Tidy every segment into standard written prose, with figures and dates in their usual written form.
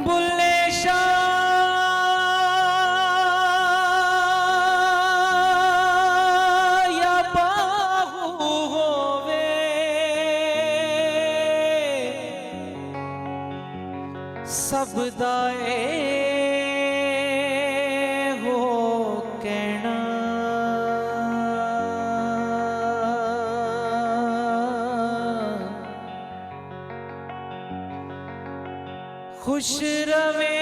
बुल्ले शाह या बाहू होवे सब दाए हो कहना। खुश रवे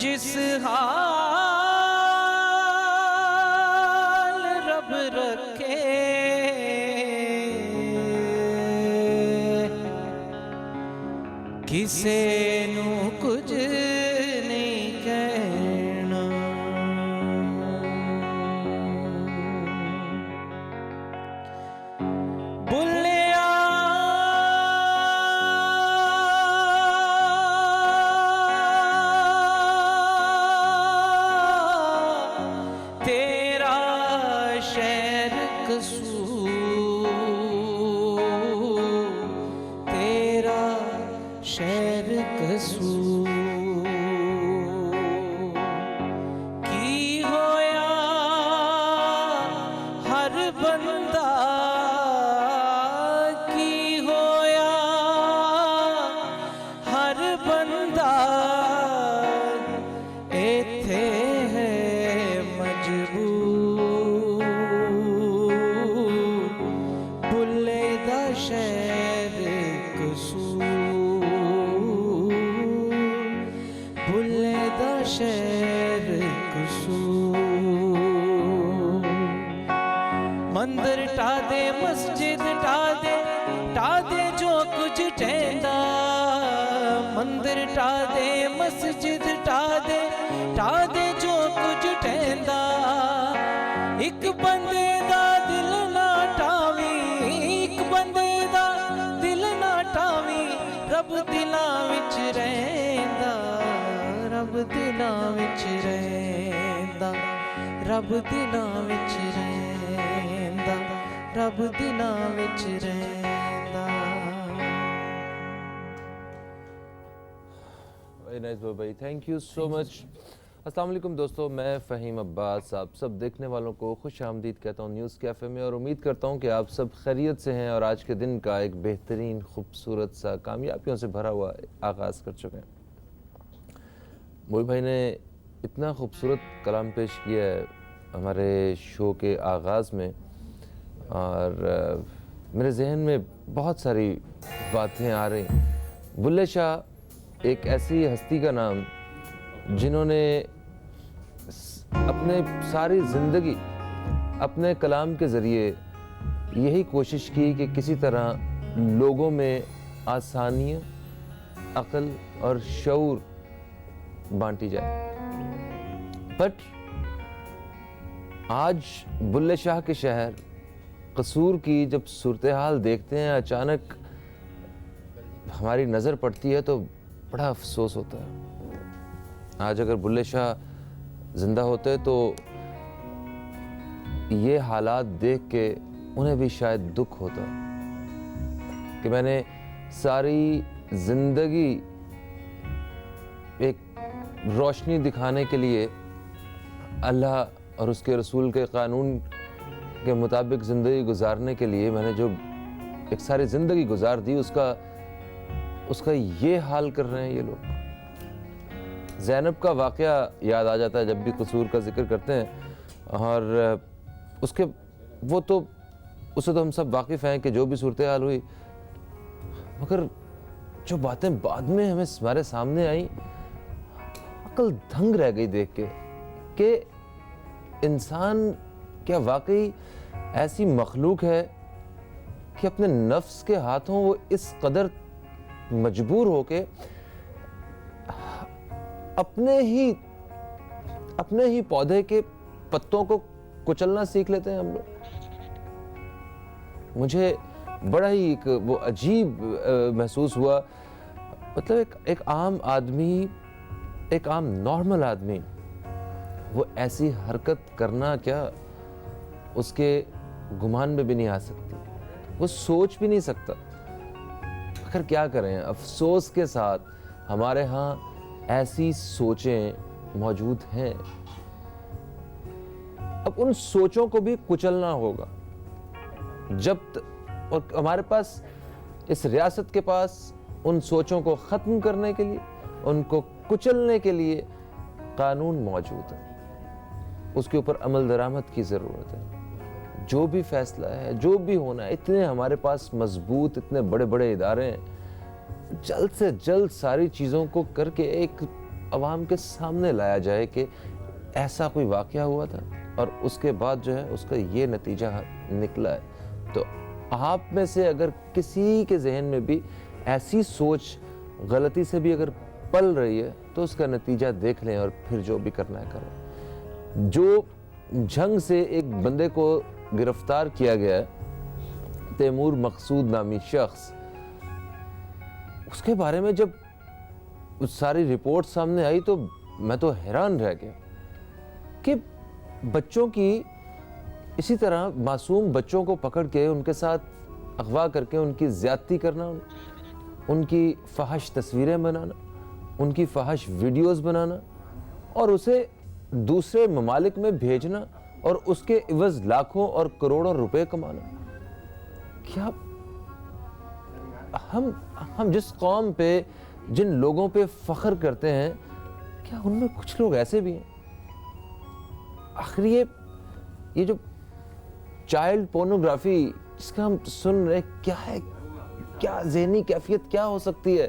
जिस हाल रब रखे, किसे नू कुछ नहीं कहना। बुल्लिया तेरा शहर कसूर, तेरा शहर कसूर की होया हर बंदा, की होया हर बंदा इत्थे है मजबूर। बुल्ले दा शहर कसूर, बुल्ले दा शहर कसूर। मंदिर टा दे मस्जिद टा दे जो कुछ ठहंदा। मंदिर टा दे मस्जिद टा दे जो कुछ ठहंदा। एक बंदे दा दिल ना टावी, एक बंदे दा दिल ना टावी। रब दिलां विच रहिंदा, रब दिलां विच रहिंदा, रब दिलां विच रहिंदा, रब दिलां विच रहिंदा। वेरी नाइस भाई, थैंक यू सो मच। अस्सलाम वालेकुम दोस्तों, मैं फ़हीम अब्बास आप सब देखने वालों को खुश आमदीद कहता हूँ न्यूज़ कैफ़े में, और उम्मीद करता हूँ कि आप सब खैरियत से हैं और आज के दिन का एक बेहतरीन खूबसूरत सा कामयाबियों से भरा हुआ आगाज़ कर चुके हैं। मोहित भाई ने इतना खूबसूरत कलाम पेश किया है हमारे शो के आगाज़ में, और मेरे जहन में बहुत सारी बातें आ रही। बुल्ले शाह एक ऐसी हस्ती का नाम जिन्होंने अपने सारी ज़िंदगी अपने कलाम के ज़रिए यही कोशिश की कि किसी तरह लोगों में आसानियाँ, अक़ल और शऊर बांटी जाए। बट आज बुल्ले शाह के शहर कसूर की जब सूरत हाल देखते हैं, अचानक हमारी नज़र पड़ती है तो बड़ा अफसोस होता है। आज अगर बुल्ले शाह ज़िंदा होते तो ये हालात देख के उन्हें भी शायद दुख होता कि मैंने सारी ज़िंदगी एक रोशनी दिखाने के लिए अल्लाह और उसके रसूल के क़ानून के मुताबिक ज़िंदगी गुजारने के लिए मैंने जो एक सारी ज़िंदगी गुजार दी, उसका ये हाल कर रहे हैं ये लोग। ज़ैनब का वाक़या याद आ जाता है जब भी कसूर का जिक्र करते हैं, और उसके वो तो उससे तो हम सब वाकिफ़ हैं कि जो भी सूरत हाल हुई, मगर जो बातें बाद में हमारे सामने आई, अकल दंग रह गई देख के कि इंसान क्या वाकई ऐसी मखलूक है कि अपने नफ्स के हाथों वो इस कदर मजबूर हो के अपने ही पौधे के पत्तों को कुचलना सीख लेते हैं हम लोग। मुझे बड़ा ही एक वो अजीब महसूस हुआ मतलब एक आम आदमी, एक आम नॉर्मल आदमी वो ऐसी हरकत करना क्या उसके गुमान में भी नहीं आ सकती, वो सोच भी नहीं सकता। आखिर क्या करें, अफसोस के साथ हमारे यहाँ ऐसी सोचें मौजूद हैं। अब उन सोचों को भी कुचलना होगा। और हमारे पास, इस रियासत के पास उन सोचों को ख़त्म करने के लिए, उनको कुचलने के लिए कानून मौजूद है। उसके ऊपर अमल दरामद की ज़रूरत है। जो भी फैसला है, जो भी होना है, इतने हमारे पास मजबूत, इतने बड़े बड़े इदारे हैं, जल्द से जल्द सारी चीज़ों को करके एक अवाम के सामने लाया जाए कि ऐसा कोई वाक़या हुआ था और उसके बाद जो है उसका ये नतीजा निकला है। तो आप में से अगर किसी के जहन में भी ऐसी सोच गलती से भी अगर पल रही है तो उसका नतीजा देख लें और फिर जो भी करना है करें। जो झंग से एक बंदे को गिरफ्तार किया गया है, तैमूर मकसूद नामी शख्स, उसके बारे में जब उस सारी रिपोर्ट सामने आई तो मैं तो हैरान रह गया कि बच्चों की, इसी तरह मासूम बच्चों को पकड़ के उनके साथ अगवा करके उनकी ज़्यादती करना, उनकी फहश तस्वीरें बनाना, उनकी फहश वीडियोस बनाना और उसे दूसरे ममालिक में भेजना और उसके इवज़ लाखों और करोड़ों रुपए कमाना। क्या हम जिस कौम पे, जिन लोगों पे फ़ख्र करते हैं, क्या उनमें कुछ लोग ऐसे भी हैं? आखिर ये जो चाइल्ड पोर्नोग्राफी जिसका हम सुन रहे, क्या है, क्या ज़हनी कैफियत क्या हो सकती है?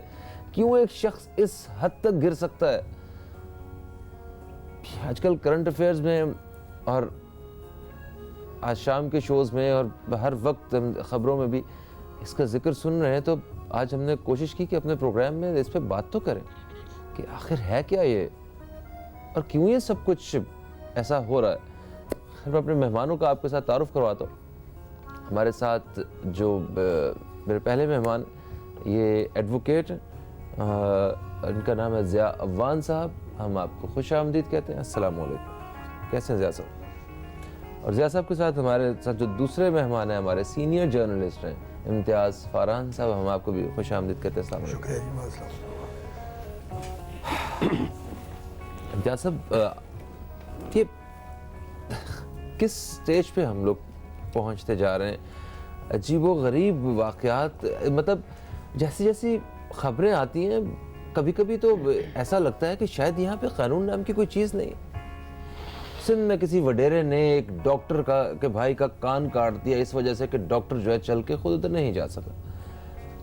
क्यों एक शख्स इस हद तक गिर सकता है? आजकल करंट अफेयर्स में और आज शाम के शोज़ में और हर वक्त हम खबरों में भी इसका जिक्र सुन रहे हैं। तो आज हमने कोशिश की कि अपने प्रोग्राम में इस पे बात तो करें कि आखिर है क्या ये और क्यों ये सब कुछ ऐसा हो रहा है। मैं अपने मेहमानों का आपके साथ तारुफ करवाता हूँ। हमारे साथ जो मेरे पहले मेहमान, ये एडवोकेट, इनका नाम है ज़िया अव्वान साहब। हम आपको खुश आमदीद कहते हैं। अस्सलाम वालेकुम। कैसे हैं ज़िया साहब? और ज़िया साहब के साथ हमारे साथ जो दूसरे मेहमान हैं, हमारे सीनियर जर्नलिस्ट हैं, इम्तियाज़ फ़ारहान साहब। हम आपको भी खुश आमदीद कहते हैं। अस्सलाम वालेकुम। इम्तियाज़ साहब, कि किस स्टेज पे हम लोग पहुंचते जा रहे हैं? अजीबो गरीब वाक़यात, मतलब जैसी जैसी ख़बरें आती हैं, कभी कभी तो ऐसा लगता है कि शायद यहाँ पे कानून नाम की कोई चीज़ नहीं। सिंध में किसी वडेरे ने एक डॉक्टर के भाई का कान काट दिया इस वजह से कि डॉक्टर जो है चल के खुद उधर नहीं जा सका।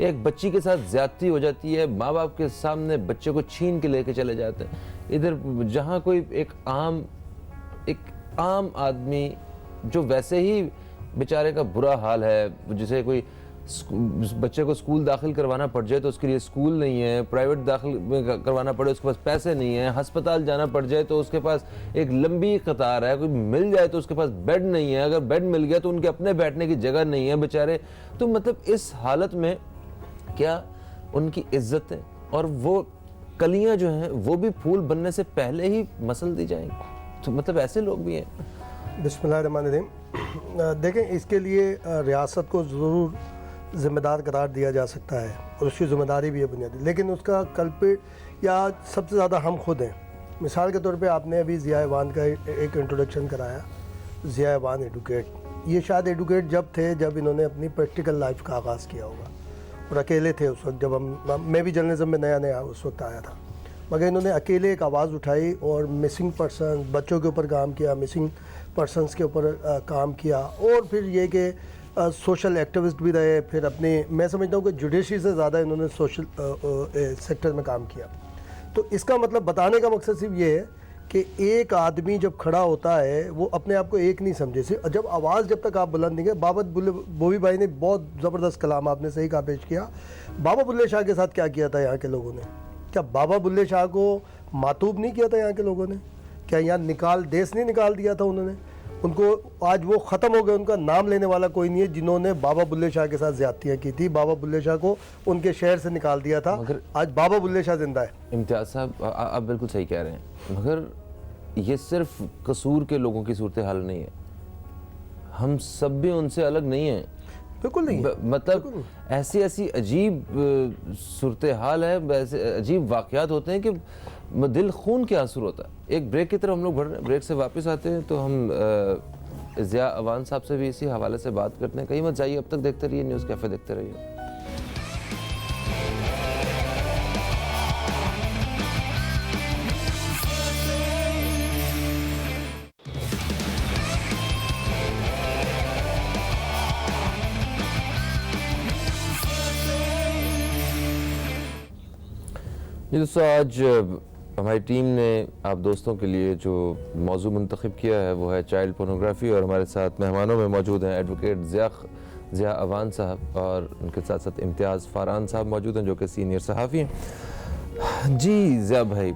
एक बच्ची के साथ ज़्यादती हो जाती है, माँ बाप के सामने बच्चे को छीन के लेके चले जाते हैं। इधर जहाँ कोई एक आम आदमी जो वैसे ही बेचारे का बुरा हाल है, जिसे कोई बच्चे को स्कूल दाखिल करवाना पड़ जाए तो उसके लिए स्कूल नहीं है, प्राइवेट दाखिल करवाना पड़े उसके पास पैसे नहीं है, अस्पताल जाना पड़ जाए तो उसके पास एक लंबी कतार है, कोई मिल जाए तो उसके पास बेड नहीं है, अगर बेड मिल गया तो उनके अपने बैठने की जगह नहीं है बेचारे। तो मतलब इस हालत में क्या उनकी इज्जत है और वो कलियां जो हैं वो भी फूल बनने से पहले ही मसल दी जाएंगी। तो मतलब ऐसे लोग भी हैं। बिस्मिल्लाहिर्रहमानिर्रहीम। देखें, इसके लिए रियासत को ज़रूर ज़िम्मेदार करार दिया जा सकता है और उसकी ज़िम्मेदारी भी है बुनियादी, लेकिन उसका कल्प्रिट या सबसे ज़्यादा हम खुद हैं। मिसाल के तौर पे आपने अभी ज़िया अव्वान का एक इंट्रोडक्शन कराया, ज़िया अव्वान एडवोकेट। ये शायद एडवोकेट जब थे जब इन्होंने अपनी प्रैक्टिकल लाइफ का आगाज़ किया होगा और अकेले थे उस वक्त, जब मैं भी जर्नलिज्म में नया उस वक्त आया था। मगर इन्होंने अकेले एक आवाज़ उठाई और मिसिंग पर्सन, बच्चों के ऊपर काम किया, मिसिंग पर्सनस के ऊपर काम किया और फिर ये कि सोशल एक्टिविस्ट भी रहे। फिर अपने, मैं समझता हूँ कि जुडिशरी से ज़्यादा इन्होंने सोशल सेक्टर में काम किया। तो इसका मतलब बताने का मकसद सिर्फ ये है कि एक आदमी जब खड़ा होता है वो अपने आप को एक नहीं समझे, सिर्फ जब आवाज़ जब तक आप बुलंद देंगे। बाबा बोवी भाई ने बहुत ज़बरदस्त कलाम आपने सही कहा पेश किया। बाबा बुल्ले शाह के साथ क्या किया था यहाँ के लोगों ने? क्या बाबा बुल्ले शाह को मातूब नहीं किया था यहाँ के लोगों ने? क्या यहाँ देश नहीं निकाल दिया था उन्होंने? उनको आज वो ख़त्म हो गए, उनका नाम लेने वाला कोई नहीं है जिन्होंने बाबा बुल्ले शाह के साथ ज़्यादतियाँ की थी। बाबा बुल्ले शाह को उनके शहर से निकाल दिया था, आज बाबा बुल्ले शाह जिंदा है। इम्तियाज़ साहब आप बिल्कुल सही कह रहे हैं, मगर ये सिर्फ कसूर के लोगों की सूरत हाल नहीं है, हम सब भी उनसे अलग नहीं हैं। बिल्कुल नहीं है। मतलब ऐसी ऐसी अजीब सूरत हाल है, ऐसे अजीब वाक़यात होते हैं कि दिल खून के आंसू होता है। एक ब्रेक की तरफ हम लोग बढ़ रहे हैं, ब्रेक से वापस आते हैं तो हम ज़िया अवान साहब से भी इसी हवाले से बात करते हैं। कहीं मत जाइए, अब तक देखते रहिए न्यूज़ कैफ़े, देखते रहिए। जी दोस्तों, आज हमारी टीम ने आप दोस्तों के लिए जो मौजू मुंतखब किया है वो है चाइल्ड पोर्नोग्राफी, और हमारे साथ मेहमानों में मौजूद हैं एडवोकेट ज़िया अवान साहब और उनके साथ साथ इम्तियाज़ फ़ारान साहब मौजूद हैं जो कि सीनियर सहाफ़ी हैं। जी ज़िया भाई,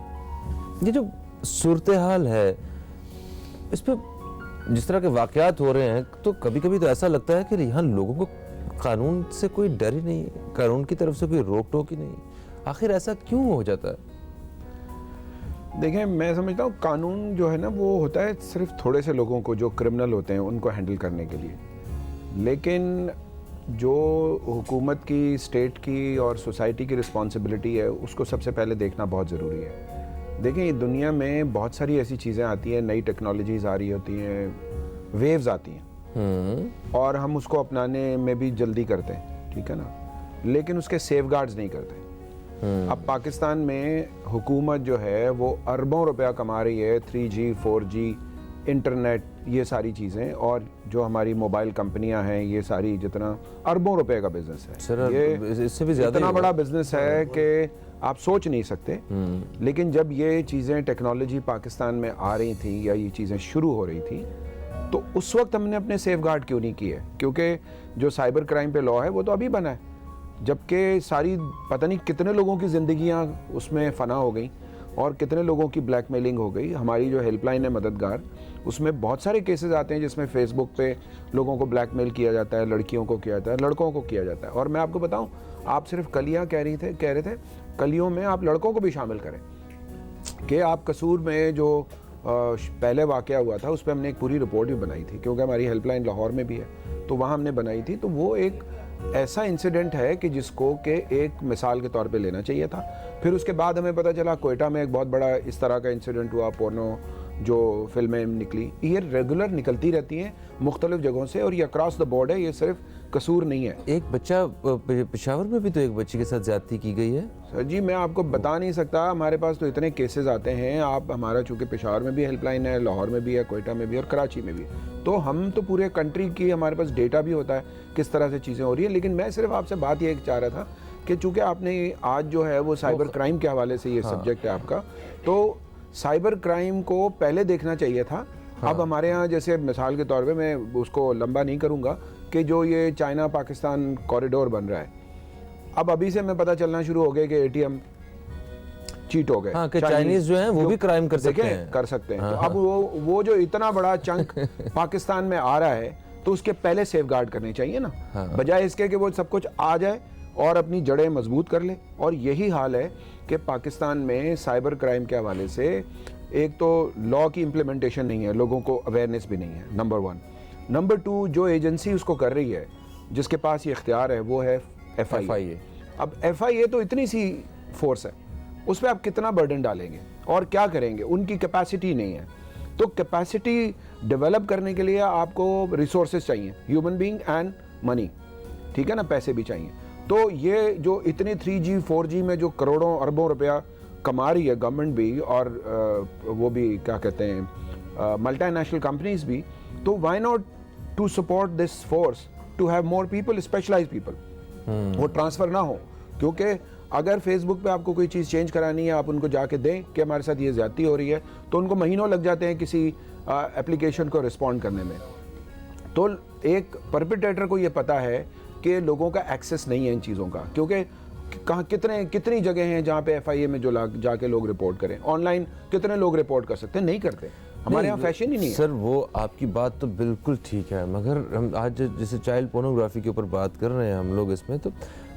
ये जो सूरत हाल है इस पर जिस तरह के वाक़यात हो रहे हैं तो कभी कभी तो ऐसा लगता है कि यहाँ लोगों को कानून से कोई डर ही नहीं, कानून की तरफ से कोई रोक टोक ही नहीं। आखिर ऐसा क्यों हो जाता है? देखें, मैं समझता हूँ कानून जो है ना वो होता है सिर्फ थोड़े से लोगों को जो क्रिमिनल होते हैं उनको हैंडल करने के लिए, लेकिन जो हुकूमत की, स्टेट की और सोसाइटी की रिस्पॉन्सिबिलिटी है उसको सबसे पहले देखना बहुत ज़रूरी है। देखें, दुनिया में बहुत सारी ऐसी चीज़ें आती हैं, नई टेक्नोलॉजीज़ आ रही होती हैं, वेव्स आती हैं और हम उसको अपनाने में भी जल्दी करते हैं, ठीक है ना, लेकिन उसके सेफगार्ड्स नहीं करते। अब पाकिस्तान में हुकूमत जो है वो अरबों रुपया कमा रही है, 3G 4G इंटरनेट, ये सारी चीज़ें, और जो हमारी मोबाइल कंपनियां हैं ये सारी, जितना अरबों रुपए का बिजनेस है सर, ये इससे भी ज़्यादा इतना बड़ा बिजनेस है कि आप सोच नहीं सकते। लेकिन जब ये चीज़ें, टेक्नोलॉजी पाकिस्तान में आ रही थी या ये चीज़ें शुरू हो रही थी तो उस वक्त हमने अपने सेफगार्ड क्यों नहीं किए? क्योंकि जो साइबर क्राइम पे लॉ है वो तो अभी बना है, जबकि सारी पता नहीं कितने लोगों की ज़िंदगियां उसमें फ़ना हो गई और कितने लोगों की ब्लैकमेलिंग हो गई। हमारी जो हेल्पलाइन है मददगार, उसमें बहुत सारे केसेस आते हैं जिसमें फेसबुक पे लोगों को ब्लैकमेल किया जाता है, लड़कियों को किया जाता है, लड़कों को किया जाता है। और मैं आपको बताऊं, आप सिर्फ कलियां कह रहे थे, कलियों में आप लड़कों को भी शामिल करें कि आप कसूर में जो पहले वाक़या हुआ था उस पर हमने एक पूरी रिपोर्ट भी बनाई थी, क्योंकि हमारी हेल्पलाइन लाहौर में भी है तो वहाँ हमने बनाई थी। तो वो एक ऐसा इंसिडेंट है कि जिसको कि एक मिसाल के तौर पे लेना चाहिए था। फिर उसके बाद हमें पता चला कोयटा में एक बहुत बड़ा इस तरह का इंसिडेंट हुआ, पोर्नो जो फिल्में निकली, ये रेगुलर निकलती रहती हैं मुख्तलिफ जगहों से और ये अक्रॉस द बोर्ड है, ये सिर्फ कसूर नहीं है। एक बच्चा पेशावर में भी तो एक बच्ची के साथ ज्यादती की गई है। सर जी, मैं आपको बता नहीं सकता, हमारे पास तो इतने केसेस आते हैं। आप, हमारा चूँकि पेशावर में भी हेल्पलाइन है, लाहौर में भी है, कोयटा में भी और कराची में भी, तो हम तो पूरे कंट्री की, हमारे पास डेटा भी होता है किस तरह से चीज़ें हो रही है। लेकिन मैं सिर्फ आपसे बात ये चाह रहा था कि चूँकि आपने आज जो है वो साइबर क्राइम के हवाले से ये सब्जेक्ट है आपका, तो साइबर क्राइम को पहले देखना चाहिए था। अब हमारे यहाँ जैसे मिसाल के तौर पे, मैं उसको लंबा नहीं करूँगा, कि जो ये चाइना पाकिस्तान कॉरिडोर बन रहा है, अब अभी से मैं पता चलना शुरू हो गया कि ATM चीट हो गए। हाँ, कि चाइनीज जो हैं वो भी क्राइम कर सकते हैं। हाँ, तो अब वो जो इतना बड़ा चंक पाकिस्तान में आ रहा है तो उसके पहले सेफगार्ड करने चाहिए ना, बजाय इसके कि वो सब कुछ आ जाए और अपनी जड़ें मजबूत कर ले। और यही हाल है कि पाकिस्तान में साइबर क्राइम के हवाले से एक तो लॉ की इम्प्लीमेंटेशन नहीं है, लोगों को अवेयरनेस भी नहीं है, नंबर 1। नंबर 2, जो एजेंसी उसको कर रही है, जिसके पास ये इख्तियार है, वो है FIA। अब FIA तो इतनी सी फोर्स है, उस पर आप कितना बर्डन डालेंगे और क्या करेंगे? उनकी कैपेसिटी नहीं है। तो कैपेसिटी डेवलप करने के लिए आपको रिसोर्सेज चाहिए, ह्यूमन बीइंग एंड मनी, ठीक है ना, पैसे भी चाहिए। तो ये जो इतनी 3G 4G में जो करोड़ों अरबों रुपया कमा रही है गवर्नमेंट भी, और वो भी क्या कहते हैं मल्टीनेशनल कंपनीज भी, तो why not to support this force to have more people, specialised people, वो ट्रांसफ़र ना हो। क्योंकि अगर फेसबुक पे आपको कोई चीज़ चेंज करानी है, आप उनको जाके दें कि हमारे साथ ये ज़्यादती हो रही है, तो उनको महीनों लग जाते हैं किसी एप्लीकेशन को रिस्पॉन्ड करने में। तो एक परपिटेटर को ये पता है कि लोगों का एक्सेस नहीं है इन चीज़ों का, क्योंकि कहाँ कितनी जगह हैं जहाँ पे FIA में जो जाके लोग रिपोर्ट करें। ऑनलाइन कितने लोग रिपोर्ट कर सकते हैं? नहीं करते। हमारे यहाँ फैशन ही नहीं है। सर वो आपकी बात तो बिल्कुल ठीक है, मगर हम आज जैसे चाइल्ड पोर्नोग्राफी के ऊपर बात कर रहे हैं हम लोग इसमें, तो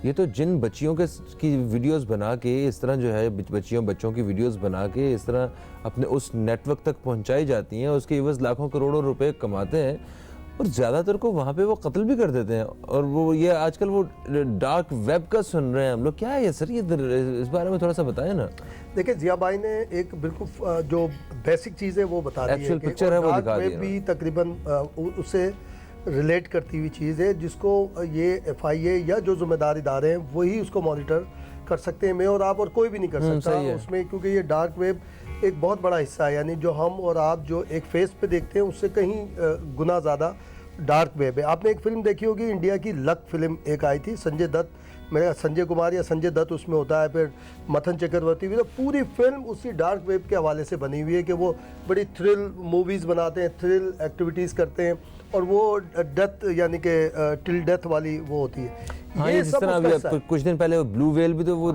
ये तो जिन बच्चियों के की वीडियोस बना के इस तरह जो है बच्चों की वीडियोस बना के इस तरह अपने उस नेटवर्क तक पहुंचाई जाती हैं, उसके एवज लाखों करोड़ों रुपए कमाते हैं और ज़्यादातर को वहाँ पे वो कत्ल भी कर देते हैं। और वो ये आजकल वो डार्क वेब का सुन रहे हैं हम लोग, क्या है ये सर, ये इस बारे में थोड़ा सा बताएं ना। देखिए जिया भाई ने एक बिल्कुल जो बेसिक चीज़ है वो बता दी है, एक्चुअल पिक्चर है वो दिखा दी है, भी तकरीबन उससे रिलेट करती हुई चीज़ है, जिसको ये FIA या जो जिम्मेदार इदारे हैं वही उसको मॉनिटर कर सकते हैं। मैं और आप और कोई भी नहीं कर सकता उसमें, क्योंकि ये डार्क वेब एक बहुत बड़ा हिस्सा है, यानी जो हम और आप जो एक फेस पे देखते हैं उससे कहीं गुना ज़्यादा डार्क वेब है। आपने एक फिल्म देखी होगी इंडिया की, लक फिल्म एक आई थी, संजय दत्त, मेरा संजय कुमार या संजय दत्त उसमें होता है, फिर मथन चक्रवर्ती भी, तो पूरी फिल्म उसी डार्क वेब के हवाले से बनी हुई है कि वो बड़ी थ्रिल मूवीज़ बनाते हैं, थ्रिल एक्टिविटीज़ करते हैं, और वो डेथ यानी कि टिल डेथ वाली वो होती है। हाँ, ये जिस तरह अभी कुछ दिन पहले ब्लू वेल भी तो वो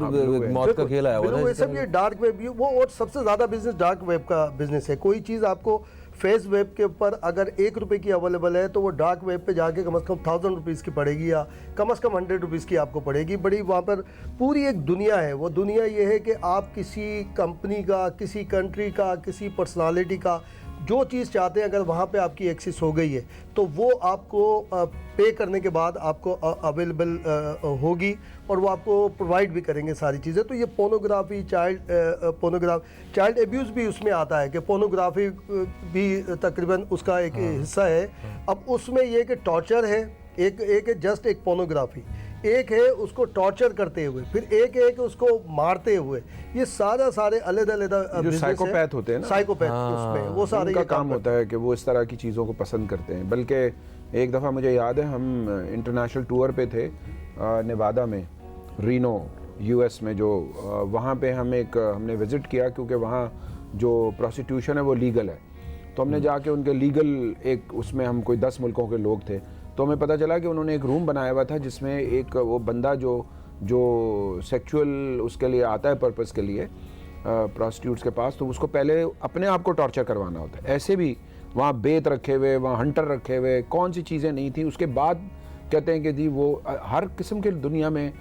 मौत का खेल आया हुआ था, ये सब ये डार्क वेब वो, और सबसे ज़्यादा बिजनेस डार्क वेब का बिजनेस है। कोई चीज़ आपको फेस वेब के ऊपर अगर 1 रुपये की अवेलेबल है तो वो डार्क वेब पे जाके कम से कम 1000 रुपीज़ की पड़ेगी या कम से कम 100 रुपीज़ की आपको पड़ेगी। बड़ी वहाँ पर पूरी एक दुनिया है। वो दुनिया ये है कि आप किसी कंपनी का, किसी कंट्री का, किसी पर्सनालिटी का जो चीज़ चाहते हैं, अगर वहाँ पे आपकी एक्सेस हो गई है तो वो आपको पे करने के बाद आपको अवेलेबल होगी और वो आपको प्रोवाइड भी करेंगे सारी चीज़ें। तो ये पोर्नोग्राफी, चाइल्ड एब्यूज़ भी उसमें आता है कि पोर्नोग्राफी भी तकरीबन उसका एक हिस्सा है। अब उसमें ये कि टॉर्चर है, एक है जस्ट एक पोर्नोग्राफी, एक है उसको टॉर्चर करते हुए, फिर एक है कि उसको मारते हुए, ये सारे अलग-अलग जो साइकोपैथ होते हैं ना, साइकोपैथ उसमें वो सारे उनका काम होता है कि वो इस तरह की चीज़ों को पसंद करते हैं। बल्कि एक दफ़ा मुझे याद है हम इंटरनेशनल टूर पे थे नेवादा में, रीनो US में, जो वहाँ पे हमने विज़िट किया क्योंकि वहाँ जो प्रोस्टिट्यूशन है वो लीगल है। तो हमने जाके उनके लीगल एक उसमें हम कोई 10 मुल्कों के लोग थे, तो हमें पता चला कि उन्होंने एक रूम बनाया हुआ था जिसमें एक वो बंदा जो सेक्सुअल उसके लिए आता है पर्पस के लिए प्रोस्टिट्यूट्स के पास, तो उसको पहले अपने आप को टॉर्चर करवाना होता है। ऐसे भी वहाँ बेत रखे हुए, वहाँ हंटर रखे हुए, कौन सी चीज़ें नहीं थी। उसके बाद कहते हैं कि जी वो हर किस्म के दुनिया में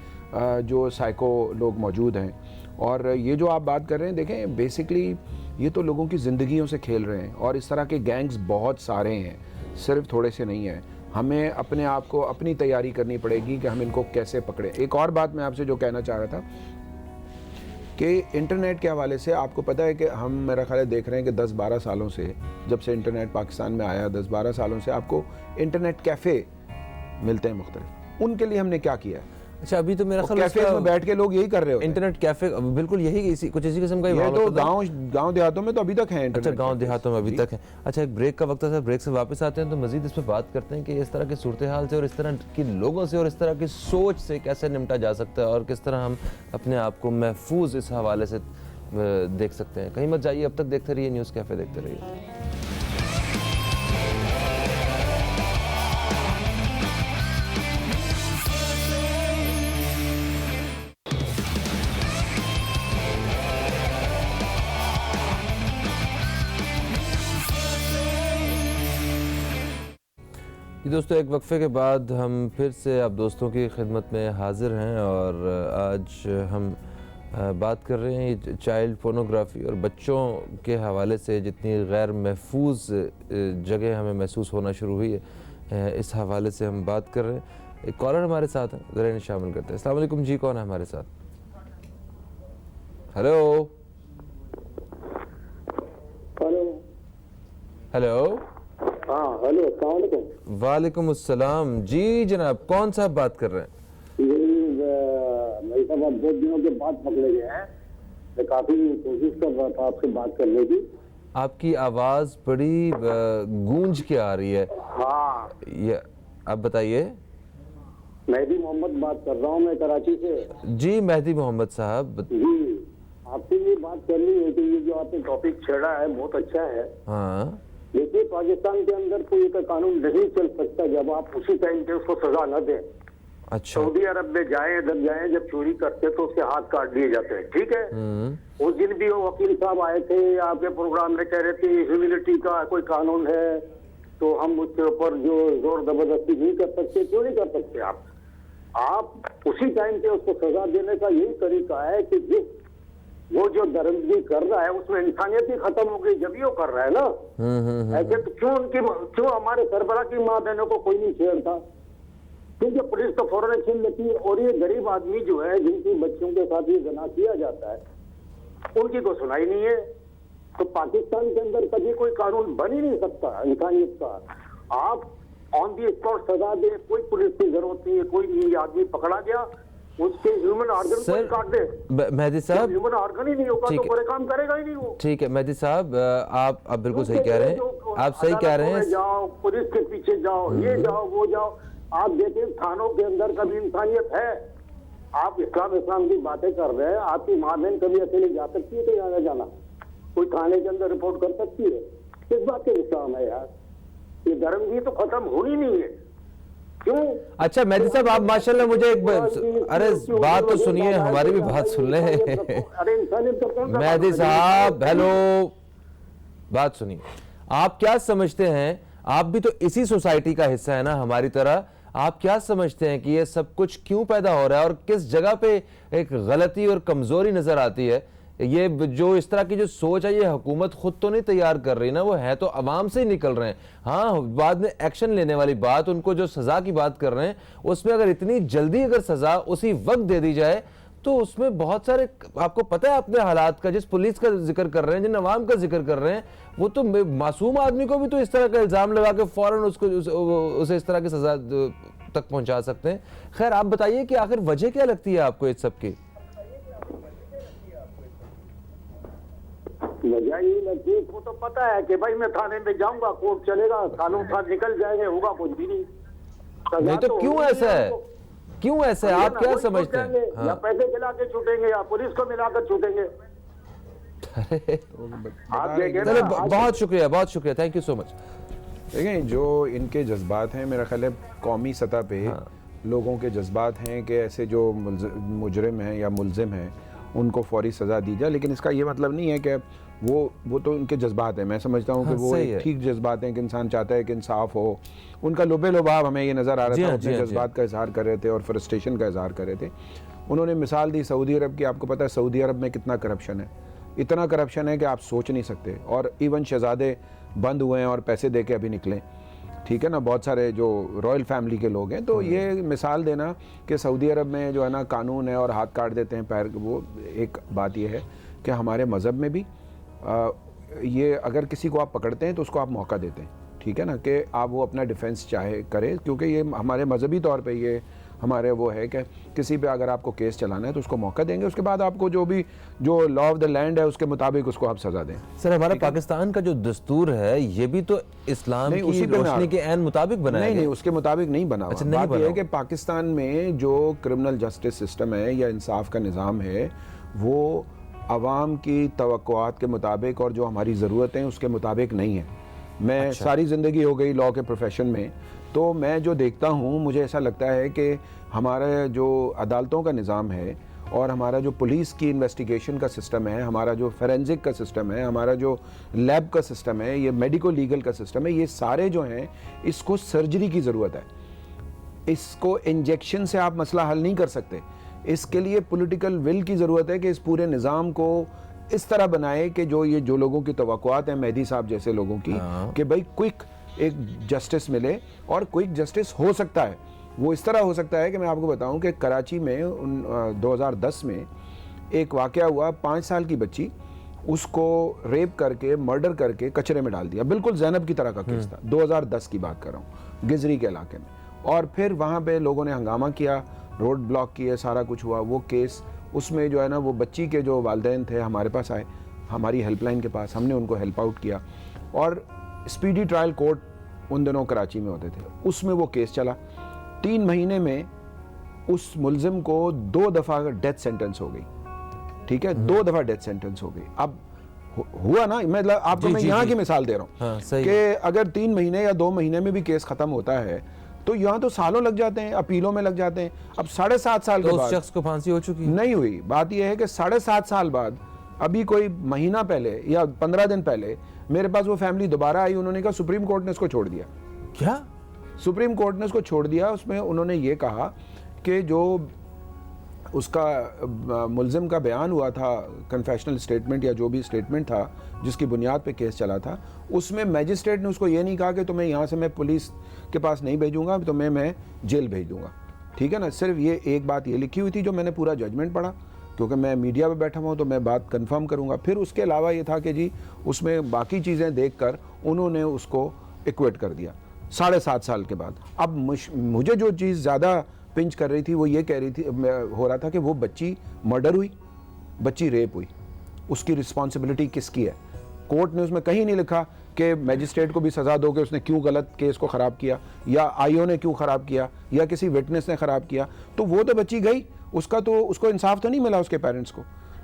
जो साइको लोग मौजूद हैं। और ये जो आप बात कर रहे हैं, देखें बेसिकली ये तो लोगों की ज़िंदगियों से खेल रहे हैं, और इस तरह के गैंग्स बहुत सारे हैं, सिर्फ थोड़े से नहीं हैं। हमें अपने आप को अपनी तैयारी करनी पड़ेगी कि हम इनको कैसे पकड़ें। एक और बात मैं आपसे जो कहना चाह रहा था कि इंटरनेट के हवाले से आपको पता है कि हम मेरा ख्याल देख रहे हैं कि 10-12 सालों से, जब से इंटरनेट पाकिस्तान में आया, 10-12 सालों से आपको इंटरनेट कैफ़े मिलते हैं मुख्तलिफ। उनके लिए हमने क्या किया है? अच्छा, अभी तो मेरा ख्याल कैफे में बैठ के लोग यही कर रहे हो, इंटरनेट कैफे, बिल्कुल यही कुछ इसी किस्म का ही तो गांव देहातों में तो अभी तक है। अच्छा, गांव देहातों में अभी तक है। अच्छा, एक ब्रेक का वक्त है, ब्रेक से वापस आते हैं तो मजीद इसमें बात करते हैं कि इस तरह की सूरत हाल से और इस तरह के लोगों से और इस तरह की सोच से कैसे निपटा जा सकता है और किस तरह हम अपने आप को महफूज इस हवाले से देख सकते हैं। कहीं मत जाइए, अब तक देखते रहिए न्यूज़ कैफे, देखते रहिए। ये दोस्तों, एक वक्फे के बाद हम फिर से आप दोस्तों की खिदमत में हाज़िर हैं और आज हम बात कर रहे हैं चाइल्ड पोर्नोग्राफी और बच्चों के हवाले से जितनी गैर महफूज जगह हमें महसूस होना शुरू हुई है, इस हवाले से हम बात कर रहे हैं। एक कॉलर हमारे साथ है, ज़रा इन्हें शामिल करते हैं। अस्सलाम वालेकुम जी, कौन है हमारे साथ? Hello hello. हाँ हेलो, अस्सलाम वालेकुम। वालेकुम अस्सलाम जी जनाब, कौन सा बात कर रहे हैं? भाई साहब, आप बहुत दिनों के बाद पकड़े गए हैं। मैं काफी कोशिश कर रहा था आपसे बात करने की। आपकी आवाज बड़ी गूंज के आ रही है। हाँ, ये आप बताइए। मेहदी मोहम्मद बात कर रहा हूँ, मैं कराची से। जी मेहदी मोहम्मद साहब जी, आपसे ये बात करनी है कि ये जो आपने टॉपिक छेड़ा है बहुत अच्छा है। हाँ, देखिए, पाकिस्तान के अंदर कोई एक कानून नहीं चल सकता जब आप उसी टाइम पे उसको सजा न दें। अच्छा। सऊदी अरब में जाएं, जब जाएं, जब चोरी करते तो उसके हाथ काट दिए जाते हैं, ठीक है। उस दिन भी वो वकील साहब आए थे आपके प्रोग्राम में, कह रहे थे ह्यूमिलिटी का कोई कानून है तो हम उसके ऊपर जो जोर जबरदस्ती नहीं कर सकते। क्यों नहीं कर सकते आप उसी टाइम पे उसको सजा देने का यही तरीका है कि जिस वो जो दरिंदगी कर रहा है उसमें इंसानियत ही खत्म हो गई जब ही वो कर रहा है ना। ऐसे तो क्यों हमारे सरबराह की माँ बहनों को कोई नहीं छेड़ता? क्योंकि पुलिस तो फौरन एक्शन लेती है। और ये गरीब आदमी जो है जिनकी बच्चों के साथ ये गुनाह किया जाता है उनकी तो सुनाई नहीं है। तो पाकिस्तान के अंदर कभी कोई कानून बन ही नहीं सकता इंसानियत का। आप ऑन दी स्पॉट सजा दे, कोई पुलिस की जरूरत नहीं है। कोई आदमी पकड़ा गया उसके ह्यूमन ऑर्गन को काट दे। मेहदी साहब, ह्यूमन ऑर्गन ही नहीं होगा तो पूरे काम करेगा ही नहीं वो। ठीक है मेहदी साहब, आप बिल्कुल सही कह रहे हैं, आप सही कह रहे हैं। जाओ पुलिस के पीछे जाओ, ये जाओ वो जाओ, आप देखें थानों के अंदर कभी इंसानियत है? आप इस्लाम की बातें कर रहे हैं। आपकी माँ बहन कभी अकेले जा सकती है? तो यहाँ जाना कोई थाने के अंदर रिपोर्ट कर सकती है? किस बात का इस्लाम है यार? ये धर्म भी तो खत्म होनी नहीं है। क्यों? अच्छा मेहदी साहब, आप माशाल्लाह मुझे एक अरे बात तो सुनिए, हमारी भी बात सुन ले। अरे इंसानियत तो कौन सा मेहदी साहब हेलो, बात सुनिए। आप क्या समझते हैं, आप भी तो इसी सोसाइटी का हिस्सा है ना हमारी तरह, आप क्या समझते हैं कि ये सब कुछ क्यों पैदा हो रहा है और किस जगह पे एक गलती और कमजोरी नजर आती है? ये जो इस तरह की जो सोच है ये हुकूमत खुद तो नहीं तैयार कर रही ना, वो है तो अवाम से ही निकल रहे हैं। हाँ, बाद में एक्शन लेने वाली बात, उनको जो सजा की बात कर रहे हैं उसमें अगर इतनी जल्दी अगर सजा उसी वक्त दे दी जाए तो उसमें बहुत सारे, आपको पता है अपने हालात का, जिस पुलिस का जिक्र कर रहे हैं, जिन अवाम का जिक्र कर रहे हैं, वो तो मासूम आदमी को भी तो इस तरह का इल्जाम लगा के फौरन उसे इस तरह की सजा तक पहुंचा सकते हैं। खैर आप बताइए कि आखिर वजह क्या लगती है आपको इस सब की? वजह ये लगती है, वो तो पता है कि भाई मैं थाने में जाऊंगा, कोर्ट चलेगा, कानून साथ निकल जाएंगे, होगा कुछ भी नहीं। नहीं तो क्यों ऐसा है, क्यों ऐसा है, आप क्या समझते हैं? हाँ। या पैसे मिला के छूटेंगे या पुलिस को मिलाकर छूटेंगे। चलो बहुत शुक्रिया, बहुत शुक्रिया, थैंक यू सो मच। देखें जो इनके जज्बात हैं, मेरा ख्याल है कौमी सतह पे लोगों के जज्बात हैं कि ऐसे जो मुजरिम हैं या मुलजिम हैं उनको फौरी सज़ा दी जाए, लेकिन इसका ये मतलब नहीं है कि वो तो उनके जज्बात हैं। मैं समझता हूँ कि वो ठीक जज्बात हैं कि इंसान चाहता है कि इंसाफ हो। उनका लुबे लुबाब हमें ये नज़र आ रहा था, अपने जज्बात का इजहार कर रहे थे और फ्रस्ट्रेशन का इजहार कर रहे थे। उन्होंने मिसाल दी सऊदी अरब की। आपको पता है सऊदी अरब में कितना करप्शन है, इतना करप्शन है कि आप सोच नहीं सकते। और इवन शहजादे बंद हुए हैं और पैसे दे के अभी निकले, ठीक है ना, बहुत सारे जो रॉयल फैमिली के लोग हैं। तो ये मिसाल देना कि सऊदी अरब में जो है ना कानून है और हाथ काट देते हैं पैर, वो एक बात ये है कि हमारे मज़हब में भी ये अगर किसी को आप पकड़ते हैं तो उसको आप मौका देते हैं, ठीक है ना, कि आप वो अपना डिफेंस चाहे करें, क्योंकि ये हमारे मजहबी तौर पे ये हमारे वो है कि किसी पे अगर आपको केस चलाना है तो उसको मौका देंगे, उसके बाद आपको जो लॉ ऑफ द लैंड है उसके मुताबिक उसको आप सजा दें। सर हमारा पाकिस्तान का जो दस्तूर है ये भी तो इस्लाम की रोशनी के ऐन मुताबिक बना है। नहीं, उसके मुताबिक नहीं बना। अच्छा, बात यह है कि पाकिस्तान में जो क्रिमिनल जस्टिस सिस्टम है या इंसाफ का निज़ाम है वो अवाम की तवक्कुआत के मुताबिक और जो हमारी ज़रूरत है उसके मुताबिक नहीं है। मैं सारी ज़िंदगी हो गई लॉ के प्रोफेशन में, तो मैं जो देखता हूँ मुझे ऐसा लगता है कि हमारा जो अदालतों का निज़ाम है और हमारा जो पुलिस की इन्वेस्टिगेशन का सिस्टम है, हमारा जो फोरेंसिक का सिस्टम है, हमारा जो लैब का सिस्टम है, ये मेडिको लीगल का सिस्टम है, ये सारे जो हैं इसको सर्जरी की ज़रूरत है। इसको इंजेक्शन से आप मसला हल नहीं कर सकते। इसके लिए पॉलिटिकल विल की ज़रूरत है कि इस पूरे निज़ाम को इस तरह बनाए कि जो लोगों की तवक्कुआत हैं, मेहदी साहब जैसे लोगों की, कि भाई क्विक एक जस्टिस मिले। और क्विक जस्टिस हो सकता है, वो इस तरह हो सकता है कि मैं आपको बताऊं कि कराची में 2010 में एक वाक़या हुआ, 5 साल की बच्ची, उसको रेप करके मर्डर करके कचरे में डाल दिया, बिल्कुल ज़ैनब की तरह का केस था। 2010 की बात कर रहा हूँ, गिजरी के इलाके में। और फिर वहाँ पे लोगों ने हंगामा किया, रोड ब्लॉक किए, सारा कुछ हुआ। वो केस, उसमें जो है ना वो बच्ची के जो वालिदैन थे हमारे पास आए, हमारी हेल्पलाइन के पास, हमने उनको हेल्प आउट किया। और स्पीडी ट्रायल कोर्ट उन दिनों कराची में होते थे, उसमें वो केस चला। 3 महीने में उस मुलजिम को 2 दफ़ा डेथ सेंटेंस हो गई, ठीक है, 2 दफ़ा डेथ सेंटेंस हो गई। अब हुआ ना, मतलब आपको मैं यहाँ की मिसाल दे रहा हूँ कि अगर 3 महीने या 2 महीने में भी केस ख़त्म होता है तो यहाँ तो सालों लग जाते हैं, अपीलों में लग जाते हैं। अब 7.5 साल तो के उस बाद शख्स को फांसी हो चुकी है? नहीं हुई। बात यह है कि 7.5 साल बाद, अभी कोई महीना पहले या 15 दिन पहले मेरे पास वो फैमिली दोबारा आई, उन्होंने कहा सुप्रीम कोर्ट ने इसको छोड़ दिया। क्या? सुप्रीम कोर्ट ने उसको छोड़ दिया। उसमें उन्होंने ये कहा कि जो उसका मुल्जिम का बयान हुआ था, कन्फेशनल स्टेटमेंट या जो भी स्टेटमेंट था जिसकी बुनियाद पे केस चला था, उसमें मैजिस्ट्रेट ने उसको ये नहीं कहा कि तुम्हें यहाँ से मैं पुलिस के पास नहीं भेजूंगा, तुम्हें मैं जेल भेज दूंगा। ठीक है ना, सिर्फ ये एक बात ये लिखी हुई थी जो मैंने पूरा जजमेंट पढ़ा, क्योंकि मैं मीडिया पे बैठा हुआ तो मैं बात कंफर्म करूंगा। फिर उसके अलावा ये था कि जी उसमें बाकी चीज़ें देखकर उन्होंने उसको इक्वेट कर दिया 7.5 साल के बाद। अब मुझे जो चीज़ ज़्यादा पिंच कर रही थी वो ये कह रही थी, हो रहा था कि वो बच्ची मर्डर हुई, बच्ची रेप हुई, उसकी रिस्पॉन्सिबिलिटी किसकी है? कोर्ट ने उसमें कहीं नहीं लिखा कि मैजिस्ट्रेट को भी सज़ा दो कि उसने क्यों गलत केस को ख़राब किया, या आईओ ने क्यों ख़राब किया, या किसी विटनेस ने ख़राब किया। तो वो तो बच्ची गई, उसको इंसाफ तो नहीं मिला उसके पेरेंट्स को।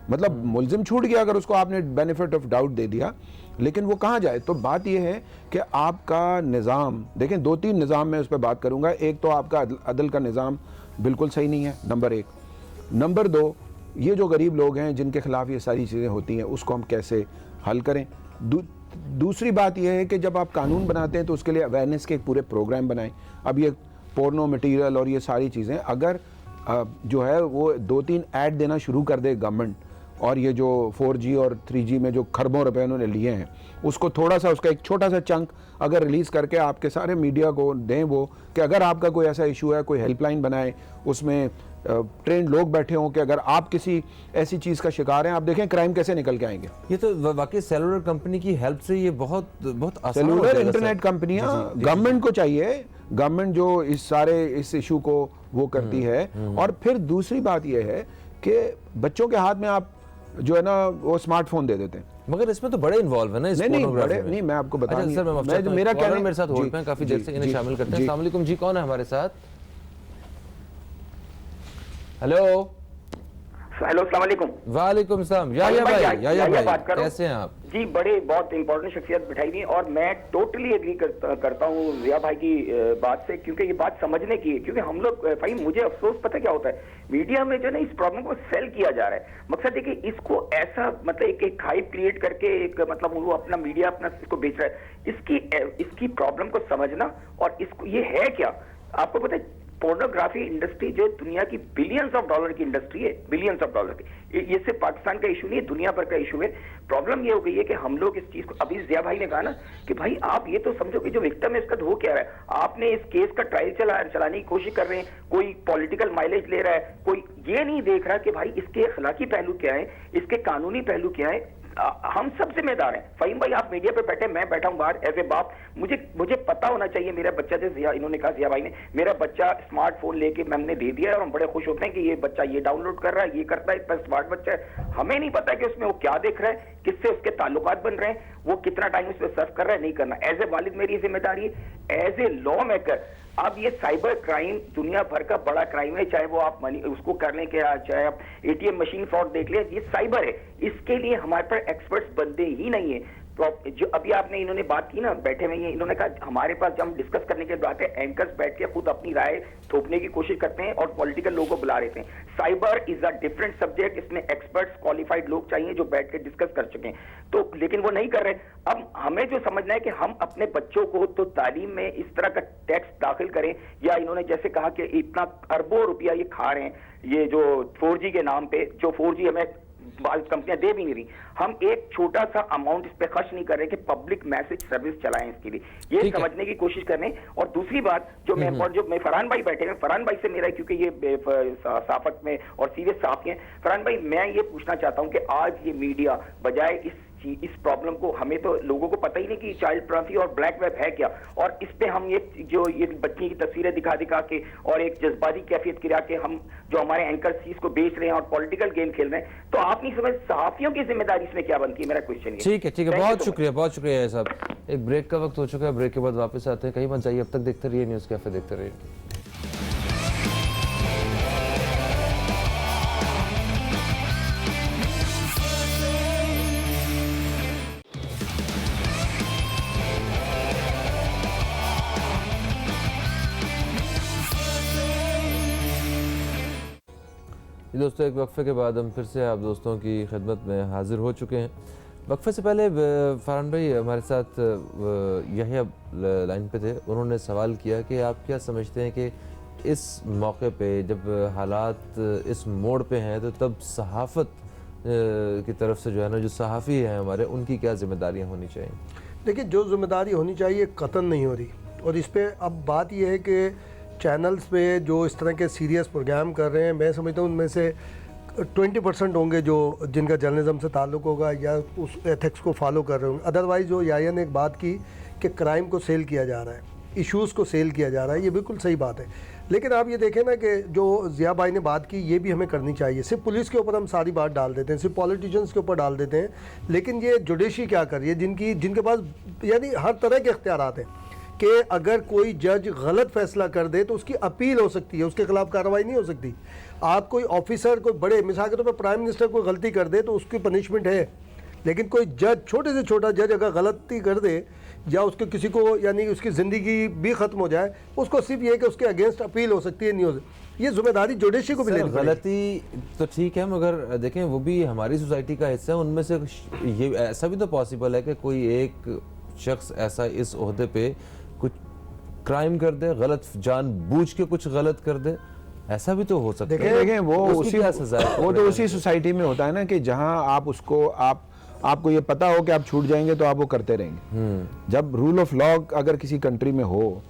मतलब मुल्जिम छूट गया अगर उसको आपने बेनिफिट ऑफ डाउट दे दिया, लेकिन वो कहाँ जाए? तो बात यह है कि आपका निज़ाम, देखें 2-3 निज़ाम में उस पर बात करूँगा। एक तो आपका अदल का निज़ाम बिल्कुल सही नहीं है, नंबर 1। नंबर 2, ये जो गरीब लोग हैं जिनके खिलाफ ये सारी चीज़ें होती हैं, उसको हम कैसे हल करें। दूसरी बात यह है कि जब आप कानून बनाते हैं तो उसके लिए अवेयरनेस के एक पूरे प्रोग्राम बनाएं। अब ये पोर्नो मटीरियल और ये सारी चीज़ें अगर जो है वो 2-3 ऐड देना शुरू कर दे गवर्नमेंट, और ये जो 4G और 3G में जो खरबों रुपए उन्होंने लिए हैं, उसको थोड़ा सा, उसका एक छोटा सा चंक अगर रिलीज़ करके आपके सारे मीडिया को दें, वो कि अगर आपका कोई ऐसा इशू है, कोई हेल्पलाइन बनाए, उसमें ट्रेंड लोग बैठे हों कि अगर आप किसी ऐसी चीज़ का शिकार हैं, आप देखें क्राइम कैसे निकल के आएंगे। ये तो वाकई सेलुलर कंपनी की हेल्प से ये बहुत आसान हो सेलुलर जाएगा। इंटरनेट कंपनियां, गवर्नमेंट को चाहिए, गवर्नमेंट जो इस इशू को वो करती है। और फिर दूसरी बात यह है कि बच्चों के हाथ में आप जो है ना वो स्मार्टफोन दे देते हैं। मगर इसमें तो बड़े इन्वॉल्व है ना, इस नहीं पोर्नोग्राफी बड़े में। नहीं, मैं आपको बता अच्छा सर, मैं मेरा क्या मेरे साथ होल्ड पे हैं, काफी देर से इन्हें शामिल करते हैं। अस्सलाम वालेकुम जी, कौन है हमारे साथ? हेलो अस्सलाम वालेकुम। वालेकुम सलाम। या भाई कैसे हैं आप? जी बड़े बहुत इंपॉर्टेंट शख्सियत बिठाई हुई, और मैं टोटली एग्री करता हूँ जिया भाई की बात से, क्योंकि ये बात समझने की है। क्योंकि हम लोग भाई, मुझे अफसोस पता क्या होता है, मीडिया में जो ना इस प्रॉब्लम को सेल किया जा रहा है। मकसद है कि इसको ऐसा मतलब एक हाइप क्रिएट करके एक मतलब वो अपना मीडिया अपना इसको बेच रहा है। इसकी प्रॉब्लम को समझना, और इसको ये है क्या, आपको पता है पोर्नोग्राफी इंडस्ट्री जो दुनिया की बिलियंस ऑफ डॉलर की इंडस्ट्री है, बिलियंस ऑफ डॉलर की। ये सिर्फ पाकिस्तान का इशू नहीं है, दुनिया भर का इशू है। प्रॉब्लम ये हो गई है कि हम लोग इस चीज को, अभी जिया भाई ने कहा ना कि भाई आप ये तो समझो कि जो विक्टिम है इसका हो क्या रहा है। आपने इस केस का ट्रायल चलाने की कोशिश कर रहे हैं, कोई पॉलिटिकल माइलेज ले रहा है, कोई ये नहीं देख रहा कि भाई इसके अखलाकी पहलू क्या है, इसके कानूनी पहलू क्या है। हम सब जिम्मेदार हैं। फहीम भाई आप मीडिया पे बैठे, मैं बैठा हूं बाहर एज ए बाप, मुझे पता होना चाहिए मेरा बच्चा, जैसे इन्होंने कहा जिया भाई ने, मेरा बच्चा स्मार्टफोन लेके हमने दे दिया और हम बड़े खुश होते हैं कि ये बच्चा ये डाउनलोड कर रहा है, ये करता है, इतना स्मार्ट बच्चा है। हमें नहीं पता कि उसमें वो क्या देख रहा है, किससे उसके ताल्लुकात बन रहे हैं, वो कितना टाइम उस पर सर्व कर रहा है, नहीं करना। एज ए वालिद मेरी जिम्मेदारी है, एज ए लॉ मेकर। अब ये साइबर क्राइम दुनिया भर का बड़ा क्राइम है, चाहे वो आप मनी उसको कर लें, चाहे आप एटीएम मशीन फ्रॉड देख लें, ये साइबर है। इसके लिए हमारे पास एक्सपर्ट्स बनते ही नहीं है। जो अभी आपने इन्होंने बात की ना, बैठे हुए हैं, इन्होंने कहा हमारे पास जब हम डिस्कस करने के बाद एंकर्स बैठ के खुद अपनी राय थोपने की कोशिश करते हैं और पॉलिटिकल लोगों को बुला रहे थे। Cyber is a different subject, इसमें एक्सपर्ट्स क्वालिफाइड लोग चाहिए जो बैठ के डिस्कस कर सकें, तो लेकिन वो नहीं कर रहे। अब हमें जो समझना है कि हम अपने बच्चों को तो तालीम में इस तरह का टैक्स दाखिल करें, या इन्होंने जैसे कहा कि इतना अरबों रुपया ये खा रहे हैं, ये जो 4G के नाम पे, जो 4G हमें कंपनियां दे भी नहीं रही, हम एक छोटा सा अमाउंट इस पे खर्च नहीं कर रहे कि पब्लिक मैसेज सर्विस चलाएं इसके लिए, ये समझने की कोशिश कर रहे हैं। और दूसरी बात जो मैं फरहान भाई बैठे हैं, फरहान भाई से मेरा, क्योंकि ये साफत में और सीरियस साफी हैं, फरहान भाई मैं ये पूछना चाहता हूं कि आज ये मीडिया बजाय इस प्रॉब्लम को, हमें तो लोगों को पता ही नहीं कि चाइल्ड पोर्नोग्राफी और ब्लैक वेब है क्या, और इस पे हम ये बच्ची की तस्वीरें दिखा के और एक जज्बाती कैफियत गिरा के हम जो हमारे एंकर चीज को बेच रहे हैं और पॉलिटिकल गेम खेल रहे हैं, तो आप नहीं समझ सहाफियों की जिम्मेदारी इसमें क्या बनती है, मेरा क्वेश्चन है। ठीक है, बहुत शुक्रिया साहब। एक ब्रेक का वक्त हो चुका है, ब्रेक के बाद वापस आते हैं, कहीं मत जाइए, अब तक देखते रहिए न्यूज़ कैफे, देखते रहिए। दोस्तों एक वक्फे के बाद हम फिर से आप दोस्तों की खिदमत में हाजिर हो चुके हैं। वक्फे से पहले फरहान भाई हमारे साथ यही लाइन पे थे, उन्होंने सवाल किया कि आप क्या समझते हैं कि इस मौके पे जब हालात इस मोड़ पे हैं तो तब सहाफ़त की तरफ से जो है ना, जो सहाफ़ी हैं हमारे, उनकी क्या जिम्मेदारियाँ होनी चाहिए? देखिए, जो जिम्मेदारी होनी चाहिए कतन नहीं हो रही। और इस पर अब बात यह है कि चैनल्स पे जो इस तरह के सीरियस प्रोग्राम कर रहे हैं, मैं समझता हूँ उनमें से 20% होंगे जो जिनका जर्नलिज्म से ताल्लुक़ होगा या उस एथिक्स को फॉलो कर रहे होंगे। अदरवाइज़ जो याया ने एक बात की कि क्राइम को सेल किया जा रहा है, इश्यूज़ को सेल किया जा रहा है, ये बिल्कुल सही बात है। लेकिन आप ये देखें ना कि जो ज़िया भाई ने बात की, ये भी हमें करनी चाहिए। सिर्फ पुलिस के ऊपर हम सारी बात डाल देते हैं, सिर्फ पॉलिटिशियंस के ऊपर डाल देते हैं, लेकिन ये जुडिशरी क्या कर रही है, जिनके पास यानी हर तरह के इख्तियारात हैं कि अगर कोई जज गलत फैसला कर दे तो उसकी अपील हो सकती है, उसके खिलाफ कार्रवाई नहीं हो सकती। आप कोई ऑफिसर, कोई बड़े, मिसाल के तौर पर प्राइम मिनिस्टर कोई गलती कर दे तो उसकी पनिशमेंट है, लेकिन कोई जज, छोटे से छोटा जज अगर गलती कर दे या उसके किसी को यानी उसकी ज़िंदगी भी ख़त्म हो जाए, उसको सिर्फ ये कि उसके अगेंस्ट अपील हो सकती है, नहीं हो सकती। ये जिम्मेदारी जुडिशरी को भी लेनी पड़ेगी। गलती तो ठीक है, मगर देखें वो भी हमारी सोसाइटी का हिस्सा है। उनमें से ये ऐसा भी तो पॉसिबल है कि कोई एक शख्स ऐसा इस ओहदे पे कुछ क्राइम कर दे, गलत जानबूझ के कुछ गलत कर दे, ऐसा भी तो हो सकता है। देखें वो उसकी क्या सजा है? वो तो उसी सोसाइटी में होता है ना कि जहां आप उसको आपको ये पता हो कि आप छूट जाएंगे तो आप वो करते रहेंगे। जब रूल ऑफ लॉ अगर किसी कंट्री में हो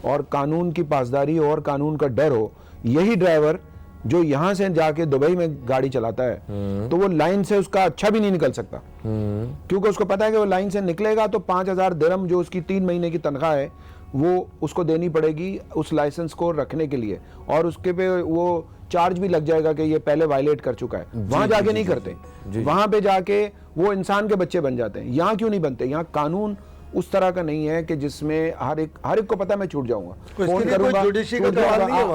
और कानून की पासदारी और कानून का डर हो, यही ड्राइवर जो यहाँ से जाके दुबई में गाड़ी चलाता है तो वो लाइन से उसका अच्छा भी नहीं निकल सकता, क्योंकि उसको पता है कि वो लाइन से निकलेगा तो 5,000 दिरहम जो उसकी 3 महीने की तनख्वाह है वो उसको देनी पड़ेगी उस लाइसेंस को रखने के लिए, और उसके पे वो चार्ज भी लग जाएगा कि ये पहले वायलेट कर चुका है। वहां जाके नहीं करते, वहां पे जाके वो इंसान के बच्चे बन जाते हैं। यहाँ क्यों नहीं बनते? यहाँ कानून उस तरह का नहीं है कि जिसमें हर एक को पता मैं छूट जाऊंगा, फोन करूंगा।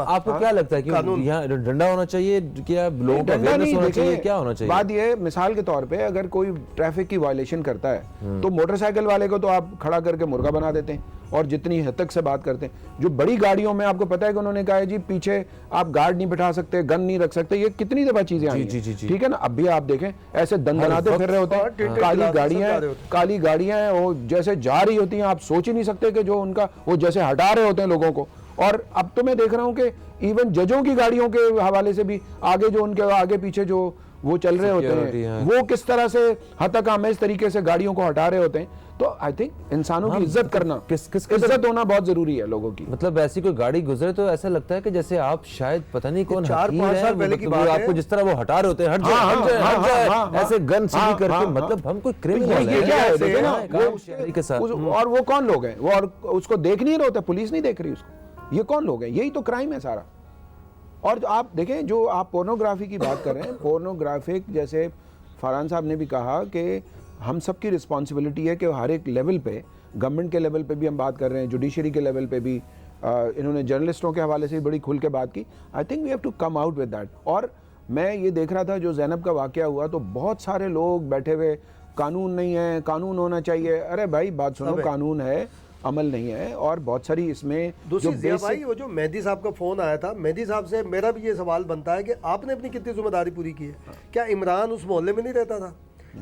आपको क्या लगता है कि यहाँ डंडा होना चाहिए, क्या लोगों का अवेयरनेस होना चाहिए, क्या होना चाहिए? बात ये, मिसाल के तौर पे अगर कोई ट्रैफिक की वायलेशन करता है तो मोटरसाइकिल वाले को तो आप खड़ा करके मुर्गा बना देते हैं और जितनी हद तक से बात करते हैं। जो बड़ी गाड़ियों में आपको पता है कि उन्होंने कहा है जी पीछे आप गार्ड नहीं बिठा सकते, गन नहीं रख सकते, ये कितनी दफा चीजें आई हैं, ठीक है ना। अब भी आप देखें ऐसे दंदनाते फिर रहे होते हैं, काली गाड़ियां हैं, वो जैसे जा रही होती हैं, आप सोच ही नहीं सकते कि जो उनका वो जैसे हटा रहे होते हैं लोगों को। और अब तो मैं देख रहा हूं कि इवन जजों की गाड़ियों के हवाले से भी आगे जो उनके आगे पीछे जो वो चल रहे होते हैं, वो किस तरह से हतक-आमेज तरीके से गाड़ियों को हटा रहे होते हैं। तो आई थिंक इंसानों की इज्जत करना, इज्जत होना बहुत जरूरी है लोगों की। मतलब ऐसी कोई गाड़ी गुजरे तो ऐसा लगता है कि जैसे आप शायद पता नहीं कौन 4-5 साल पहले की बात है, आपको जिस तरह वो हटा रहे होते हैं, हट जाए ऐसे गन सीधी करके, मतलब हम कोई क्रिमिनल के साथ। और वो कौन लोग हैं, वो और उसको देख नहीं रहे होते, पुलिस नहीं देख रही उसको, ये कौन लोग हैं? यही तो क्राइम है सारा। और आप देखें जो आप पोर्नोग्राफी की बात कर रहे हैं, पोर्नोग्राफिक, जैसे फरहान साहब ने भी कहा कि हम सबकी रिस्पॉन्सिबिलिटी है कि हर एक लेवल पे, गवर्नमेंट के लेवल पे भी हम बात कर रहे हैं, जुडिशरी के लेवल पे भी, इन्होंने जर्नलिस्टों के हवाले से भी बड़ी खुल के बात की। I think we have to come out with that. और मैं ये देख रहा था जो ज़ैनब का वाक़या हुआ तो बहुत सारे लोग बैठे हुए, कानून नहीं है, कानून होना चाहिए। अरे भाई बात सुनो, कानून है, अमल नहीं है। और बहुत सारी इसमें दूसरी ज़िया भाई, वो जो मेहदी साहब का फ़ोन आया था, मेहदी साहब से मेरा भी ये सवाल बनता है कि आपने अपनी कितनी जिम्मेदारी पूरी की है? क्या इमरान उस मोहल्ले में नहीं रहता था?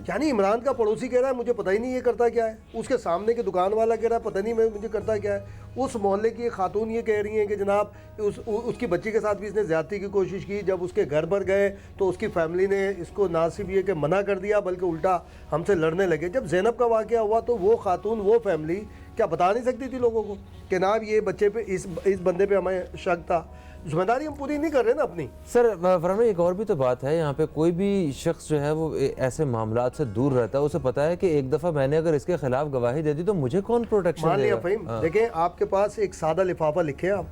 यानी इमरान का पड़ोसी कह रहा है मुझे पता ही नहीं ये करता क्या है, उसके सामने के दुकान वाला कह रहा है पता नहीं मैं मुझे करता क्या है, उस मोहल्ले की एक खातून ये कह रही हैं कि जनाब उसकी बच्ची के साथ भी इसने ज़्यादती की कोशिश की। जब उसके घर पर गए तो उसकी फैमिली ने इसको ना सिर्फ ये कि मना कर दिया बल्कि उल्टा हमसे लड़ने लगे। जब ज़ैनब का वाक़या हुआ तो वो खातून, वो फैमिली क्या बता नहीं सकती थी लोगों को कि जनाब ये बच्चे पे, इस बंदे पे हमें शक था? जिम्मेदारी हम पूरी नहीं कर रहे ना अपनी। सर फरहान, एक और भी तो बात है, यहाँ पे कोई भी शख्स जो है वो ऐसे मामलात से दूर रहता है, उसे पता है कि एक दफ़ा मैंने अगर इसके खिलाफ गवाही दे दी तो मुझे कौन प्रोटेक्शन मान लिया फ़हीम। देखें आपके पास एक सादा लिफाफा लिखें, आप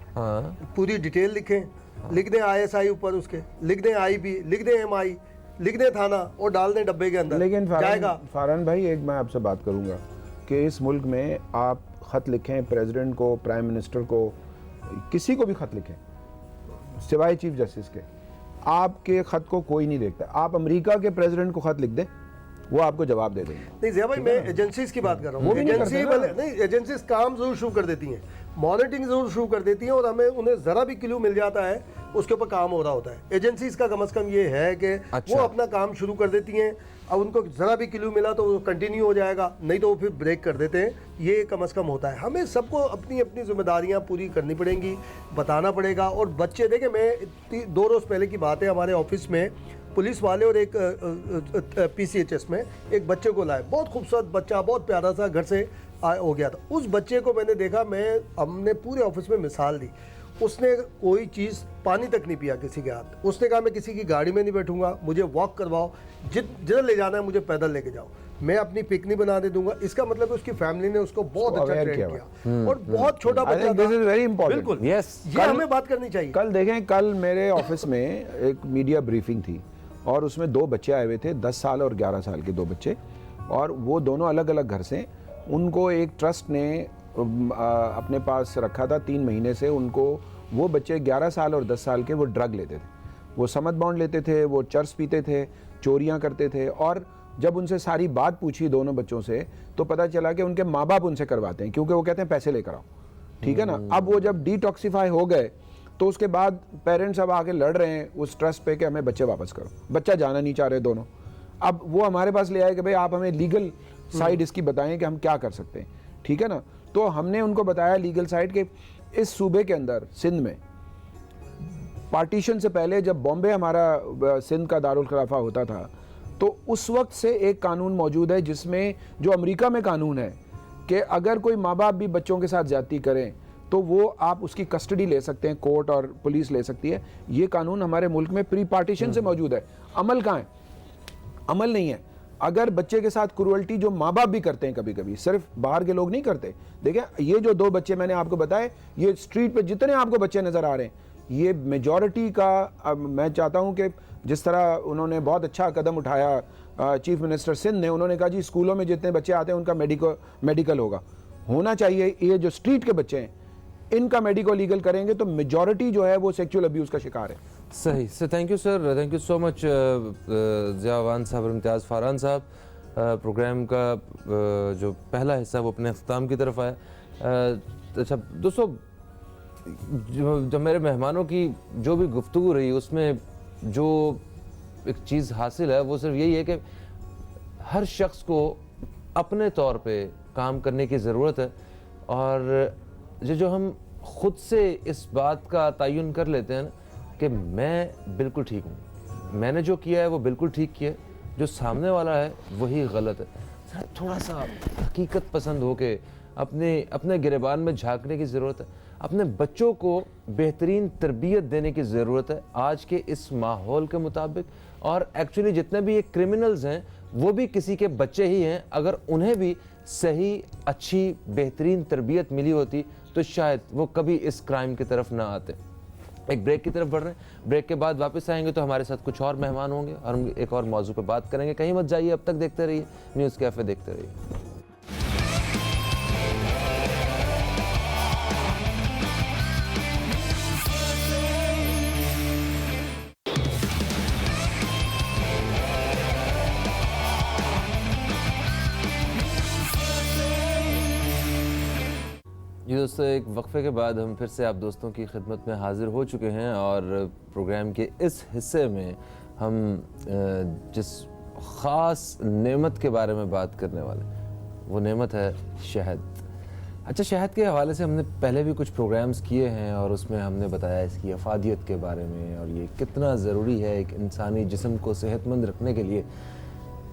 पूरी डिटेल लिखें, लिख दें ISI ऊपर, उसके लिख दें IB, लिख दें MI, लिख दें थाना और डाल दें डब्बे के अंदर। लेकिन जाएगा। फरहान भाई, एक मैं आपसे बात करूंगा कि इस मुल्क में आप खत लिखें प्रेसिडेंट को, प्राइम मिनिस्टर को, किसी को भी खत लिखें सिवाय चीफ जस्टिस के, आपके खत को कोई नहीं देखता। आप अमेरिका के प्रेसिडेंट को खत लिख दें, वो आपको जवाब दे देंगे। नहीं ज़िया भाई, मैं एजेंसीज की बात कर रहा हूँ। एजेंसीज काम जरूर शुरू कर देती हैं, मॉनिटरिंग जरूर शुरू कर देती हैं, और हमें उन्हें ज़रा भी क्लू मिल जाता है उसके ऊपर काम हो रहा होता है। एजेंसीज का कम से कम ये है कि अच्छा। वो अपना काम शुरू कर देती हैं, अब उनको ज़रा भी क्लू मिला तो वो कंटिन्यू हो जाएगा, नहीं तो वो फिर ब्रेक कर देते हैं। ये कम से कम होता है। हमें सबको अपनी अपनी जिम्मेदारियां पूरी करनी पड़ेंगी, बताना पड़ेगा। और बच्चे देखें, मैं 2 रोज़ पहले की बात है, हमारे ऑफिस में पुलिस वाले और एक PCHS में एक बच्चे को लाए, बहुत खूबसूरत बच्चा, बहुत प्यारा सा, घर से हो गया था। उस बच्चे को मैंने देखा, हमने पूरे ऑफिस में मिसाल दी, उसने कोई चीज़ पानी तक नहीं पिया किसी के हाथ। उसने कहा मैं किसी की गाड़ी में नहीं बैठूंगा, मुझे वॉक करवाओ, जिधर ले जाना है मुझे पैदल लेके जाओ, मैं अपनी पिक नहीं बना दे दूंगा। इसका मतलब है उसकी फैमिली ने उसको बहुत अच्छा ट्रेन किया और बहुत छोटा बच्चा था। This is very important. बिल्कुल, Yes. ये हमें बात करनी चाहिए। कल देखें, कल मेरे ऑफिस में एक मीडिया ब्रीफिंग थी और उसमें 2 बच्चे आए हुए थे, 10 साल और 11 साल के 2 बच्चे, और वो दोनों अलग अलग घर से। उनको एक ट्रस्ट ने अपने पास रखा था 3 महीने से। उनको वो बच्चे 11 साल और 10 साल के वो ड्रग लेते थे, वो समद बॉन्ड लेते थे, वो चर्स पीते थे, चोरियां करते थे। और जब उनसे सारी बात पूछी दोनों बच्चों से तो पता चला कि उनके माँ बाप उनसे करवाते हैं, क्योंकि वो कहते हैं पैसे लेकर आओ, ठीक है ना। अब वो जब डिटॉक्सिफाई हो गए तो उसके बाद पेरेंट्स अब आके लड़ रहे हैं उस ट्रस्ट पे कि हमें बच्चे वापस करो। बच्चा जाना नहीं चाह रहे दोनों। अब वो हमारे पास ले आए कि भाई आप हमें लीगल साइड इसकी बताएं कि हम क्या कर सकते हैं, ठीक है ना। तो हमने उनको बताया लीगल साइड के इस सूबे के अंदर, सिंध में, पार्टीशन से पहले जब बॉम्बे हमारा सिंध का दारुल खिलाफा होता था, तो उस वक्त से एक कानून मौजूद है जिसमें, जो अमेरिका में कानून है कि अगर कोई माँ बाप भी बच्चों के साथ ज्यादती करें तो वो आप उसकी कस्टडी ले सकते हैं, कोर्ट और पुलिस ले सकती है। ये कानून हमारे मुल्क में प्री पार्टीशन से मौजूद है। अमल कहाँ है? अमल नहीं है। अगर बच्चे के साथ क्रूअल्टी जो माँ बाप भी करते हैं, कभी कभी सिर्फ बाहर के लोग नहीं करते। देखें, ये जो 2 बच्चे मैंने आपको बताए, ये स्ट्रीट पे जितने आपको बच्चे नजर आ रहे हैं, ये मेजॉरिटी का, मैं चाहता हूं कि जिस तरह उन्होंने बहुत अच्छा कदम उठाया चीफ मिनिस्टर सिंध ने, उन्होंने कहा जी स्कूलों में जितने बच्चे आते हैं उनका मेडिकल होना चाहिए। ये जो स्ट्रीट के बच्चे हैं इनका मेडिकल लीगल करेंगे तो मेजॉरिटी जो है वो सेक्सुअल अब्यूज का शिकार है। सही sir, thank you sir, thank you so much Ziyawan साहब और इम्तियाज़ फारान साहब। प्रोग्राम का जो पहला हिस्सा वो अपने अख्ताम की तरफ आया। अच्छा दोस्तों, जो मेरे मेहमानों की जो भी गुफ्तगू रही उसमें जो एक चीज़ हासिल है वो सिर्फ यही है कि हर शख्स को अपने तौर पे काम करने की ज़रूरत है। और जो हम खुद से इस बात का तयन कर लेते हैं ना कि मैं बिल्कुल ठीक हूँ, मैंने जो किया है वो बिल्कुल ठीक किया है, जो सामने वाला है वही गलत है। थोड़ा सा हकीकत पसंद हो के अपने गिरेबान में झांकने की ज़रूरत है। अपने बच्चों को बेहतरीन तरबियत देने की ज़रूरत है आज के इस माहौल के मुताबिक। और एक्चुअली जितने भी ये क्रिमिनल्स हैं वो भी किसी के बच्चे ही हैं। अगर उन्हें भी सही, अच्छी, बेहतरीन तरबियत मिली होती तो शायद वो कभी इस क्राइम की तरफ ना आते। एक ब्रेक की तरफ बढ़ रहे हैं, ब्रेक के बाद वापस आएंगे तो हमारे साथ कुछ और मेहमान होंगे और हम एक और मौजू पर बात करेंगे। कहीं मत जाइए, अब तक देखते रहिए न्यूज़ कैफ़े, देखते रहिए। जी दोस्तों, एक वक्फे के बाद हम फिर से आप दोस्तों की खिदमत में हाजिर हो चुके हैं और प्रोग्राम के इस हिस्से में हम जिस ख़ास नेमत के बारे में बात करने वाले, वो नेमत है शहद। अच्छा, शहद के हवाले से हमने पहले भी कुछ प्रोग्राम्स किए हैं और उसमें हमने बताया इसकी अफादियत के बारे में और ये कितना ज़रूरी है एक इंसानी जिस्म को सेहतमंद रखने के लिए।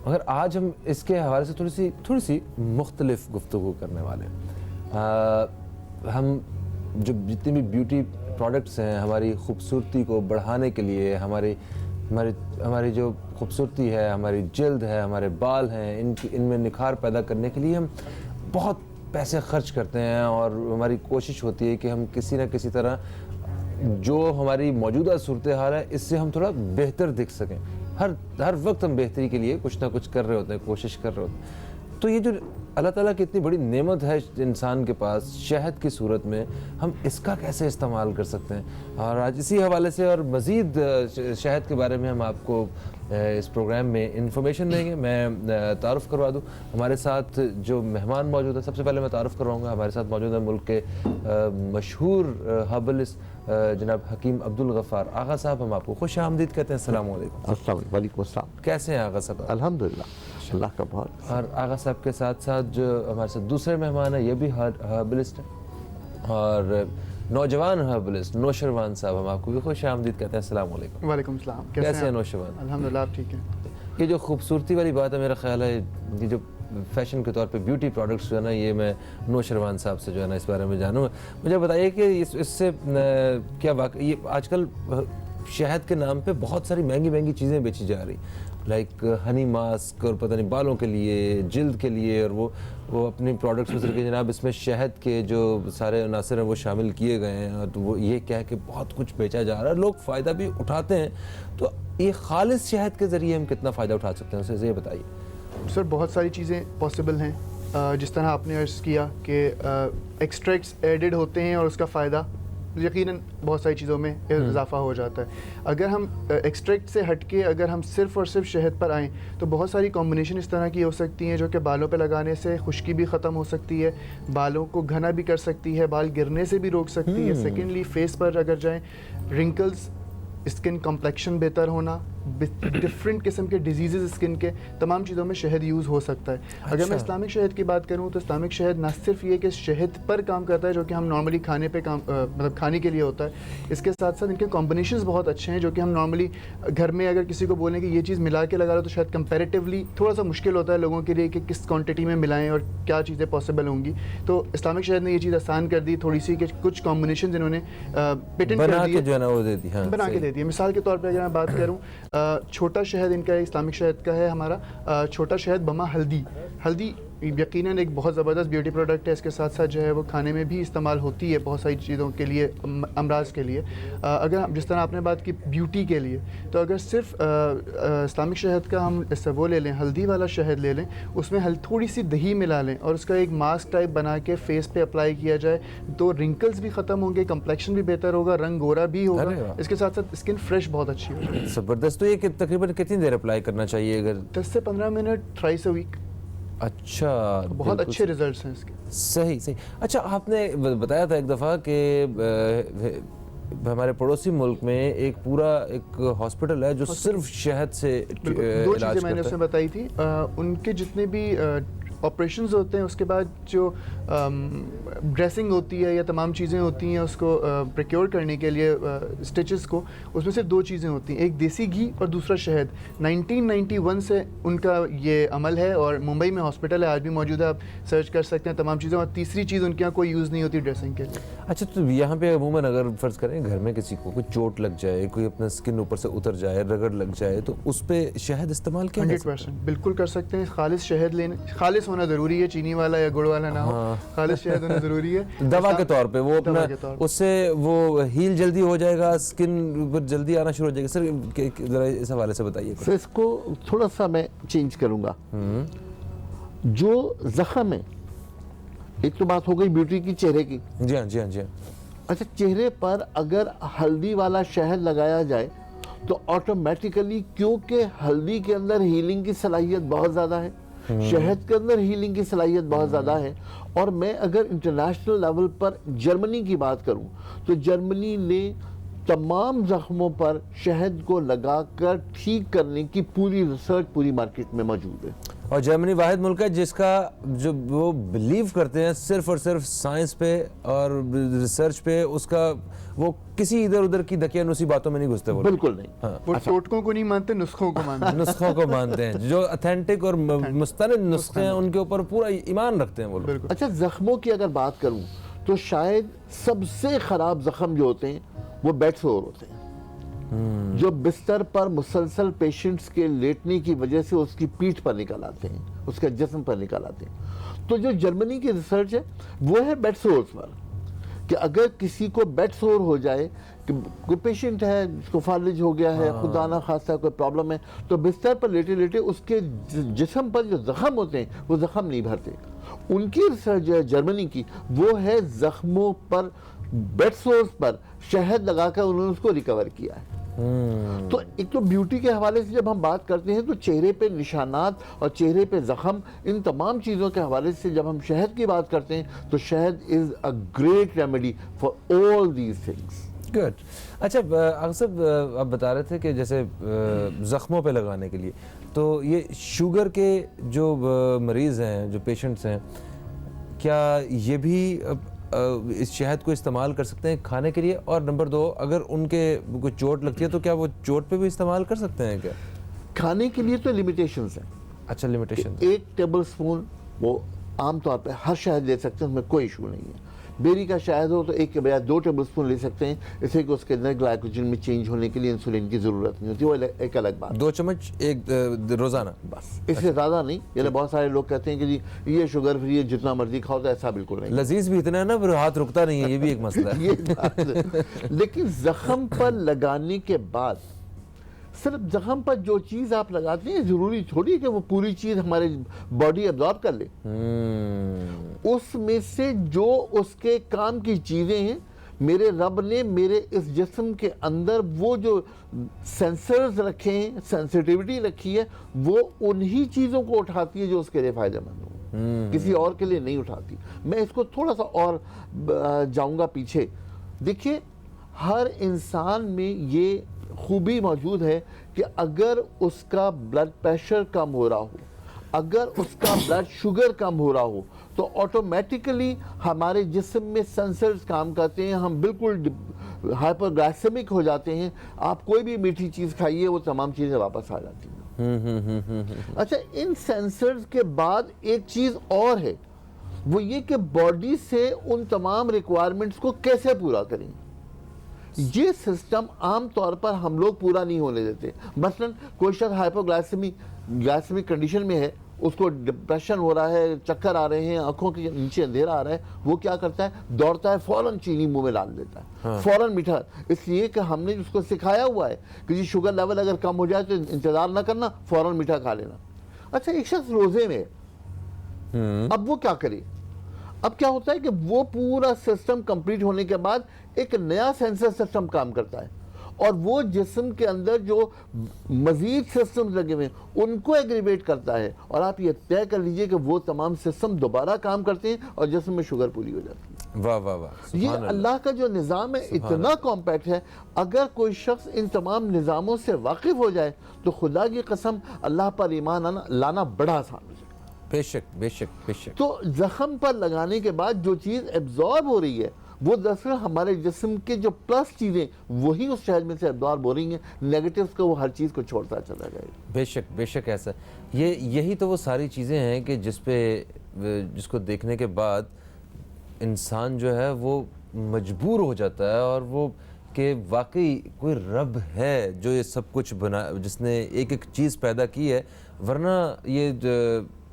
मगर आज हम इसके हवाले से थोड़ी सी मुख्तलिफ गुफ्तगू करने वाले हैं। हम जो जितनी भी ब्यूटी प्रोडक्ट्स हैं हमारी खूबसूरती को बढ़ाने के लिए, हमारी जो खूबसूरती है, हमारी जल्द है, हमारे बाल हैं, इनमें निखार पैदा करने के लिए हम बहुत पैसे खर्च करते हैं और हमारी कोशिश होती है कि हम किसी न किसी तरह जो हमारी मौजूदा सूरत हाल है इससे हम थोड़ा बेहतर दिख सकें। हर वक्त हम बेहतरी के लिए कुछ ना कुछ कर रहे होते हैं, कोशिश कर रहे होते हैं। तो ये जो अल्लाह ताला की इतनी बड़ी नेमत है इंसान के पास शहद की सूरत में, हम इसका कैसे इस्तेमाल कर सकते हैं। और आज इसी हवाले से और मज़ीद शहद के बारे में हम आपको इस प्रोग्राम में इंफॉर्मेशन देंगे। मैं तारुफ़ करवा दूँ, हमारे साथ जो मेहमान मौजूद है, सबसे पहले मैं तारुफ़ करवाऊँगा। हमारे साथ मौजूद है मुल्क के मशहूर हर्बलिस्ट जनाब हकीम अब्दुल गफ़ार आगा साहब, हम आपको खुश आमदीद कहते हैं। अस्सलाम वालेकुम। अस्सलाम वालेकुम अस्सलाम। कैसे हैं आगा साहब? अल्हम्दुलिल्लाह, अल्लाह का बहुत। और आगा साहब के साथ साथ जो हमारे साथ दूसरे मेहमान हैं, ये भी हर्बलिस्ट हैं और नौजवान हर्बलिस्ट नौशरवान साहब, हम आपको भी खुश आमदीद कहते हैं। अस्सलाम वालेकुम। वालेकुम सलाम। कैसे हैं नौशरवान? अल्हम्दुलिल्लाह, आप ठीक हैं? ये जो खूबसूरती वाली बात है, मेरा ख्याल है ये जो फैशन के तौर पे ब्यूटी प्रोडक्ट्स जो है ना, ये मैं नौशरवान साहब से जो है ना इस बारे में जानूँ। मुझे बताइए कि इससे क्या वाकई ये आजकल शहद के नाम पे बहुत सारी महंगी महंगी चीज़ें बेची जा रही, लाइक हनी मास्क और पता नहीं बालों के लिए, जिल्द के लिए, और वो अपनी प्रोडक्ट्स में कि जनाब इसमें शहद के जो सारे अनासर हैं वो शामिल किए गए हैं, और तो वो ये कह के बहुत कुछ बेचा जा रहा है, लोग फ़ायदा भी उठाते हैं। तो ये खालिस शहद के ज़रिए हम कितना फ़ायदा उठा सकते हैं, उसे ये बताइए। सर, बहुत सारी चीज़ें पॉसिबल हैं। जिस तरह आपने अर्ज़ किया कि एक्सट्रैक्ट्स एडेड होते हैं और उसका फ़ायदा यकीनन बहुत सारी चीज़ों में इजाफा हो जाता है। अगर हम एक्सट्रैक्ट से हटके अगर हम सिर्फ़ और सिर्फ शहद पर आएँ तो बहुत सारी कॉम्बिनेशन इस तरह की हो सकती हैं जो कि बालों पे लगाने से खुश्की भी ख़त्म हो सकती है, बालों को घना भी कर सकती है, बाल गिरने से भी रोक सकती है। सेकेंडली, फेस पर अगर जाएँ, रिंकल्स, स्किन कम्प्लेक्शन बेहतर होना, डिफरेंट किस्म के डिजीज़ स्किन के, तमाम चीज़ों में शहद यूज़ हो सकता है। अगर मैं इस्लामिक शहद की बात करूँ तो इस्लामिक शहद ना सिर्फ ये कि शहद पर काम करता है जो कि हम नॉर्मली खाने पे काम मतलब खाने के लिए होता है, इसके साथ साथ इनके कॉम्बिनेशंस बहुत अच्छे हैं जो कि हम नॉर्मली घर में अगर किसी को बोलें कि ये चीज़ मिला के लगा लो तो शायद कंपैरेटिवली थोड़ा सा मुश्किल होता है लोगों के लिए कि किस क्वान्टिटी में मिलाएँ और क्या चीज़ें पॉसिबल होंगी। तो इस्लामिक शहद ने ये चीज़ आसान कर दी थोड़ी सी, कि कुछ कॉम्बिनेशन इन्होंने पेटेंट कर दिए, जो है ना वो दे दी, हाँ, बना के दे दिए। मिसाल के तौर पर अगर मैं बात करूँ, छोटा शहद इनका इस्लामिक शहद का है हमारा, छोटा शहद बमा हल्दी यकीनन एक बहुत ज़बरदस्त ब्यूटी प्रोडक्ट है। इसके साथ साथ जो है वो खाने में भी इस्तेमाल होती है बहुत सारी चीज़ों के लिए, अमराज के लिए। अगर जिस तरह आपने बात की ब्यूटी के लिए, तो अगर सिर्फ इस्लामिक शहद का हम इससे वो ले लें, हल्दी वाला शहद ले लें, उसमें थोड़ी सी दही मिला लें और उसका एक मास्क टाइप बना के फेस पे अप्लाई किया जाए तो रिंकल्स भी ख़त्म होंगे, कंप्लेक्शन भी बेहतर होगा, रंग गोरा भी होगा, इसके साथ साथ स्किन फ्रेश बहुत अच्छी होगी। ज़बरदस्त। तो ये तकरीबन कितनी देर अप्लाई करना चाहिए? अगर 10 से 15 मिनट, थ्राइस अ वीक। अच्छा, बहुत अच्छे रिजल्ट्स हैं इसके। सही। अच्छा, आपने बताया था एक दफ़ा कि हमारे पड़ोसी मुल्क में एक पूरा एक हॉस्पिटल है जो सिर्फ शहद से दो चीज़ें मैंने उसमें बताई थी। उनके जितने भी ऑपरेशंस होते हैं, उसके बाद जो ड्रेसिंग होती है या तमाम चीज़ें होती हैं उसको प्रोक्योर करने के लिए, स्टिचेस को, उसमें सिर्फ दो चीज़ें होती हैं, एक देसी घी और दूसरा शहद। 1991 से उनका ये अमल है और मुंबई में हॉस्पिटल है, आज भी मौजूद है, आप सर्च कर सकते हैं तमाम चीज़ें। और तीसरी चीज़ उनके यहाँ कोई यूज़ नहीं होती ड्रेसिंग के लिए। अच्छा, तो यहाँ पे अमूमन अगर फ़र्ज़ करें घर में किसी को कोई चोट लग जाए, कोई अपना स्किन ऊपर से उतर जाए, रगड़ लग जाए, तो उस पर शहद इस्तेमाल किया 100% बिल्कुल कर सकते हैं। खालिस शहद लेने, खालिस होना ज़रूरी है, चीनी वाला या गुड़ वाला ना हो, खालिस शहद होना ज़रूरी है। दवा के तौर पे वो अपना, उससे वो हील जल्दी हो जाएगा, स्किन पर जल्दी आना शुरू हो जाएगा। सर ज़रा इस हवाले से बताइए। सर, इसको थोड़ा सा मैं चेंज करूँगा। जो ज़ख्म है, एक तो बात हो गई ब्यूटी की, चेहरे की। जी हाँ। अच्छा, चेहरे पर अगर हल्दी वाला शहद लगाया जाए तो ऑटोमेटिकली, क्योंकि हल्दी के अंदर हीलिंग की सलाहियत बहुत ज़्यादा है, शहद के अंदर हीलिंग की सलाहियत बहुत ज़्यादा है। और मैं अगर इंटरनेशनल लेवल पर जर्मनी की बात करूं तो जर्मनी ने तमाम ज़ख्मों पर शहद को लगाकर ठीक करने की पूरी रिसर्च पूरी मार्केट में मौजूद है। और जर्मनी वाहिद मुल्क है जिसका जो वो बिलीव करते हैं सिर्फ और सिर्फ साइंस पे और रिसर्च पे, उसका वो किसी इधर उधर की दकियानुसी बातों में नहीं घुसते। वो बिल्कुल नहीं। हाँ। वो टोटकों को नहीं मानते, नुस्खों को मानते हैं। नुस्खों को मानते हैं, जो ऑथेंटिक और मुस्तनद नुस्खे हैं उनके ऊपर पूरा ईमान रखते हैं वो लोग। अच्छा, जख्मों की अगर बात करूं तो शायद सबसे ख़राब जख्म जो होते हैं वो बेड सोर होते हैं, जो बिस्तर पर मुसलसल पेशेंट्स के लेटने की वजह से उसकी पीठ पर निकल आते हैं, उसके जिस्म पर निकल आते हैं। तो जो जर्मनी की रिसर्च है वो है बेड सोर्स पर, कि अगर किसी को बेड सोर हो जाए, कि कोई पेशेंट है जिसको फालिज हो गया है, खुदा ना खास्ता कोई प्रॉब्लम है, तो बिस्तर पर लेटे लेटे उसके जिस्म पर जो जख्म होते हैं वो जख्म नहीं भरते। उनकी रिसर्च जो है जर्मनी की, वो है जख्मों पर, बेड सोर्स पर शहद लगाकर उन्होंने उसको रिकवर किया है। तो एक तो ब्यूटी के हवाले से जब हम बात करते हैं तो चेहरे पे निशानात और चेहरे पे जख्म, इन तमाम चीज़ों के हवाले से जब हम शहद की बात करते हैं तो शहद is a great remedy for all these things. Good. अच्छा अगर साहब आप बता रहे थे कि जैसे ज़ख्मों पे लगाने के लिए, तो ये शुगर के जो मरीज़ हैं, जो पेशेंट्स हैं, क्या ये भी इस शहद को इस्तेमाल कर सकते हैं खाने के लिए? और नंबर 2, अगर उनके कोई चोट लगती है तो क्या वो चोट पे भी इस्तेमाल कर सकते हैं क्या? खाने के लिए तो लिमिटेशंस हैं। अच्छा, लिमिटेशन। 1 टेबल स्पून वो आमतौर पे हर शहद ले सकते हैं, उसमें कोई इशू नहीं है। बेरी का शहद हो तो 1 के बजाय 2 टेबल स्पून ले सकते हैं, इससे कि उसके अंदर ग्लाइकोजन में चेंज होने के लिए इंसुलिन की ज़रूरत नहीं होती, वो एक अलग बात। 2 चम्मच एक रोज़ाना बस, इससे ज़्यादा नहीं। यानी बहुत सारे लोग कहते हैं कि जी ये शुगर फ्री है, जितना मर्जी खाओ, तो ऐसा बिल्कुल नहीं। लजीज भी इतना है ना, फिर हाथ रुकता नहीं है, ये भी एक मसला है। ये बात है। लेकिन जख्म पर लगाने के बाद सिर्फ जख्म पर जो चीज़ आप लगाते हैं, ज़रूरी थोड़ी है कि वो पूरी चीज़ हमारे बॉडी एब्जॉर्ब कर ले। उसमें से जो उसके काम की चीज़ें हैं, मेरे रब ने मेरे इस जिस्म के अंदर वो जो सेंसर्स रखे हैं, सेंसिटिविटी रखी है, वो उन्हीं चीज़ों को उठाती है जो उसके लिए फ़ायदेमंद हो, किसी और के लिए नहीं उठाती। मैं इसको थोड़ा सा और जाऊंगा पीछे। देखिए, हर इंसान में ये खूबी मौजूद है कि अगर उसका ब्लड प्रेशर कम हो रहा हो, अगर उसका ब्लड शुगर कम हो रहा हो, तो ऑटोमेटिकली हमारे जिस्म में सेंसर्स काम करते हैं, हम बिल्कुल हाइपरग्लाइसेमिक हो जाते हैं। आप कोई भी मीठी चीज़ खाइए, वो तमाम चीज़ें वापस आ जाती हैं। अच्छा, इन सेंसर्स के बाद एक चीज़ और है, वो ये कि बॉडी से उन तमाम रिक्वायरमेंट्स को कैसे पूरा करें। ये सिस्टम आम तौर पर हम लोग पूरा नहीं होने देते। मसलन कोई शख्स हाइपोग्लाइसेमिक कंडीशन में है, उसको डिप्रेशन हो रहा है, चक्कर आ रहे हैं, आंखों के नीचे अंधेरा आ रहा है, वो क्या करता है, दौड़ता है, फौरन चीनी मुंह में डाल देता है। हाँ। फौरन मीठा, इसलिए कि हमने उसको सिखाया हुआ है कि जी शुगर लेवल अगर कम हो जाए तो इंतजार ना करना, फौरन मीठा खा लेना। अच्छा, एक शख्स रोजे में, अब वो क्या करे? अब क्या होता है कि वो पूरा सिस्टम कंप्लीट होने के बाद एक नया सेंसर सिस्टम काम करता है, और वो जिस्म के अंदर जो मजीद सिस्टम लगे हुए हैं उनको एग्रीवेट करता है, और आप ये तय कर लीजिए कि वो तमाम सिस्टम दोबारा काम करते हैं और जिस्म में शुगर पूरी हो जाती है। वाह वाह वाह। ये अल्लाह का जो निज़ाम है इतना कॉम्पैक्ट है, अगर कोई शख्स इन तमाम निज़ामों से वाकिफ हो जाए तो खुदा की कसम अल्लाह पर ईमान लाना बड़ा आसान हो जाए। बेशक बेशक बेशक। तो जख्म पर लगाने के बाद जो चीज़ एब्जॉर्ब हो रही है, वो दरअसल हमारे जिस्म के जो प्लस चीज़ें वही उस शहद में से एब्जॉर्ब हो रही हैं, नेगेटिव्स को वो हर चीज़ को छोड़ता चला जाएगा। बेशक बेशक ऐसा। यही तो वो सारी चीज़ें हैं कि जिसको देखने के बाद इंसान जो है वो मजबूर हो जाता है, और वो कि वाकई कोई रब है जो ये सब कुछ बना, जिसने एक एक चीज़ पैदा की है। वरना ये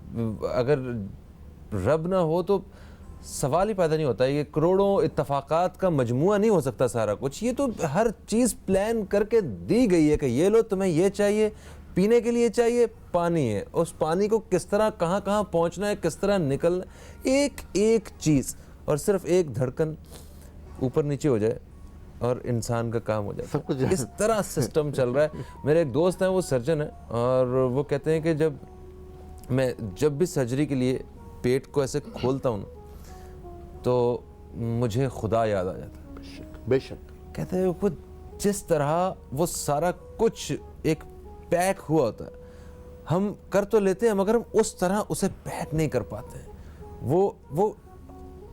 अगर रब ना हो तो सवाल ही पैदा नहीं होता। ये करोड़ों इत्तफाकात का मजमुआ नहीं हो सकता सारा कुछ। ये तो हर चीज़ प्लान करके दी गई है कि ये लो, तुम्हें ये चाहिए, पीने के लिए चाहिए, पानी है, उस पानी को किस तरह कहाँ कहाँ पहुँचना है, किस तरह निकलना, एक एक चीज़, और सिर्फ एक धड़कन ऊपर नीचे हो जाए और इंसान का काम हो जाए। सब कुछ इस तरह सिस्टम चल रहा है। मेरे एक दोस्त हैं, वो सर्जन है, और वो कहते हैं कि जब भी सर्जरी के लिए पेट को ऐसे खोलता हूँ तो मुझे खुदा याद आ जाता है। बेशक बेशक। कहते हैं वो जिस तरह वो सारा कुछ एक पैक हुआ होता है, हम कर तो लेते हैं मगर हम उस तरह उसे पैक नहीं कर पाते हैं। वो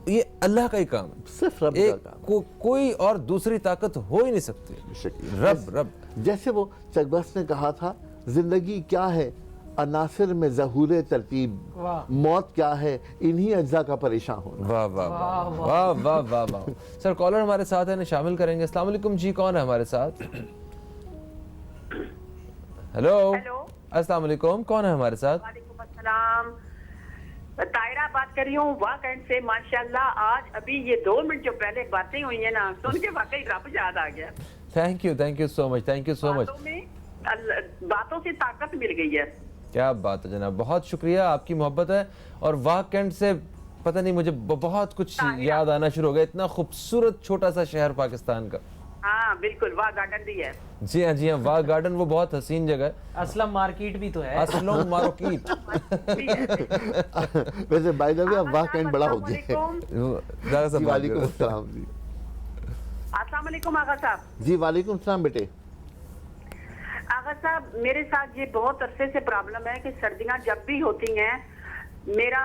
ये अल्लाह का ही काम है, सिर्फ रब एक का काम। कोई और दूसरी ताकत हो ही नहीं सकती। रब जैसे वो चकबस ने कहा था, जिंदगी क्या है अनासिर में ज़हूरे तरतीब, मौत क्या है इन्हीं अज्जा का परेशान होना। वाह वाह वाह वाह वाह वाह वाह। सर कॉलर हमारे साथ है, शामिल करेंगे। अस्सलाम वालेकुम जी, कौन है हमारे साथ? हेलो अस्सलाम वालेकुम, कौन है हमारे साथ? वालेकुम अस्सलाम, तायरा बात कर रही हूँ वाह कैंट से। माशाल्लाह, आज अभी ये 2 मिनट जो पहले बातें हुई है ना, सुन के वाकई रब याद आ गया। Thank you so much, thank you so much. बातों से ताकत मिल गई है। क्या बात है जनाब, बहुत शुक्रिया, आपकी मोहब्बत है। और वाह कैंट से पता नहीं मुझे बहुत कुछ याद आना शुरू हो गया। इतना खूबसूरत छोटा सा शहर पाकिस्तान का। हाँ बिल्कुल, वाह गार्डन भी है। जी हाँ वाह गार्डन, वो बहुत हसीन जगह है। असलम मार्केट भी तो है। असलम मार्केट। वैसे बाय द वे अब वाह कैंट बड़ा हो गया है। वालेकुम अस्सलाम जी। अस्सलाम वालेकुम आगा साहब। जी वालेकुम सलाम बेटे। आगा साहब, मेरे साथ ये बहुत अरसे से प्रॉब्लम है कि सर्दियां जब भी होती हैं मेरा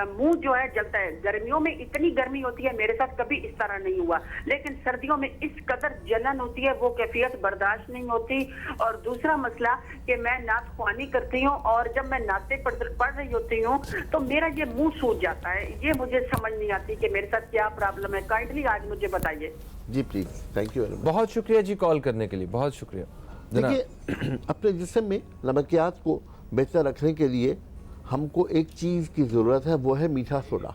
मुंह जो है जलता है। गर्मियों में इतनी गर्मी होती है, मेरे साथ कभी इस तरह नहीं हुआ, लेकिन सर्दियों में इस कदर जलन होती है, वो कैफियत बर्दाश्त नहीं होती। और दूसरा मसला कि मैं नातख्वानी करती हूँ और जब मैं नाते पढ़ रही होती हूँ तो मेरा ये मुंह सूज जाता है। ये मुझे समझ नहीं आती कि मेरे साथ क्या प्रॉब्लम है। काइंडली आज मुझे बताइए। जी please, thank you very much. बहुत शुक्रिया जी कॉल करने के लिए, बहुत शुक्रिया। देखिए अपने जिस्म में नमकियात को बेहतर रखने के लिए हमको एक चीज की जरूरत है, वो है मीठा सोडा।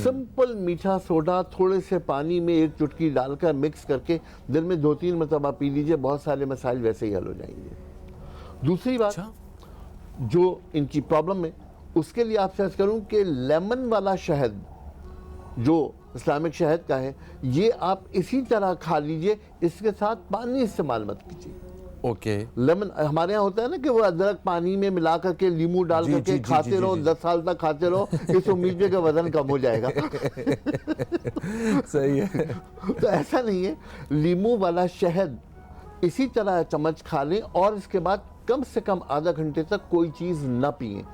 सिंपल मीठा सोडा थोड़े से पानी में एक चुटकी डालकर मिक्स करके दिन में 2-3 मरतबा पी लीजिए, बहुत सारे मसाइल वैसे ही हल हो जाएंगे। दूसरी बात जो इनकी प्रॉब्लम है उसके लिए आप सर्च करूं कि लेमन वाला शहद जो इस्लामिक शहद का है, ये आप इसी तरह खा लीजिए, इसके साथ पानी इस्तेमाल मत कीजिए। ओके। लेमन हमारे यहाँ होता है ना कि वो अदरक पानी में मिला करके नींबू डाल करके खाते रहो, 10 साल तक खाते रहो, इस उम्मीद में कि वजन कम हो जाएगा। सही है। तो ऐसा नहीं है, नींबू वाला शहद इसी तरह चम्मच खा लें और इसके बाद कम से कम आधा घंटे तक कोई चीज़ ना पिए।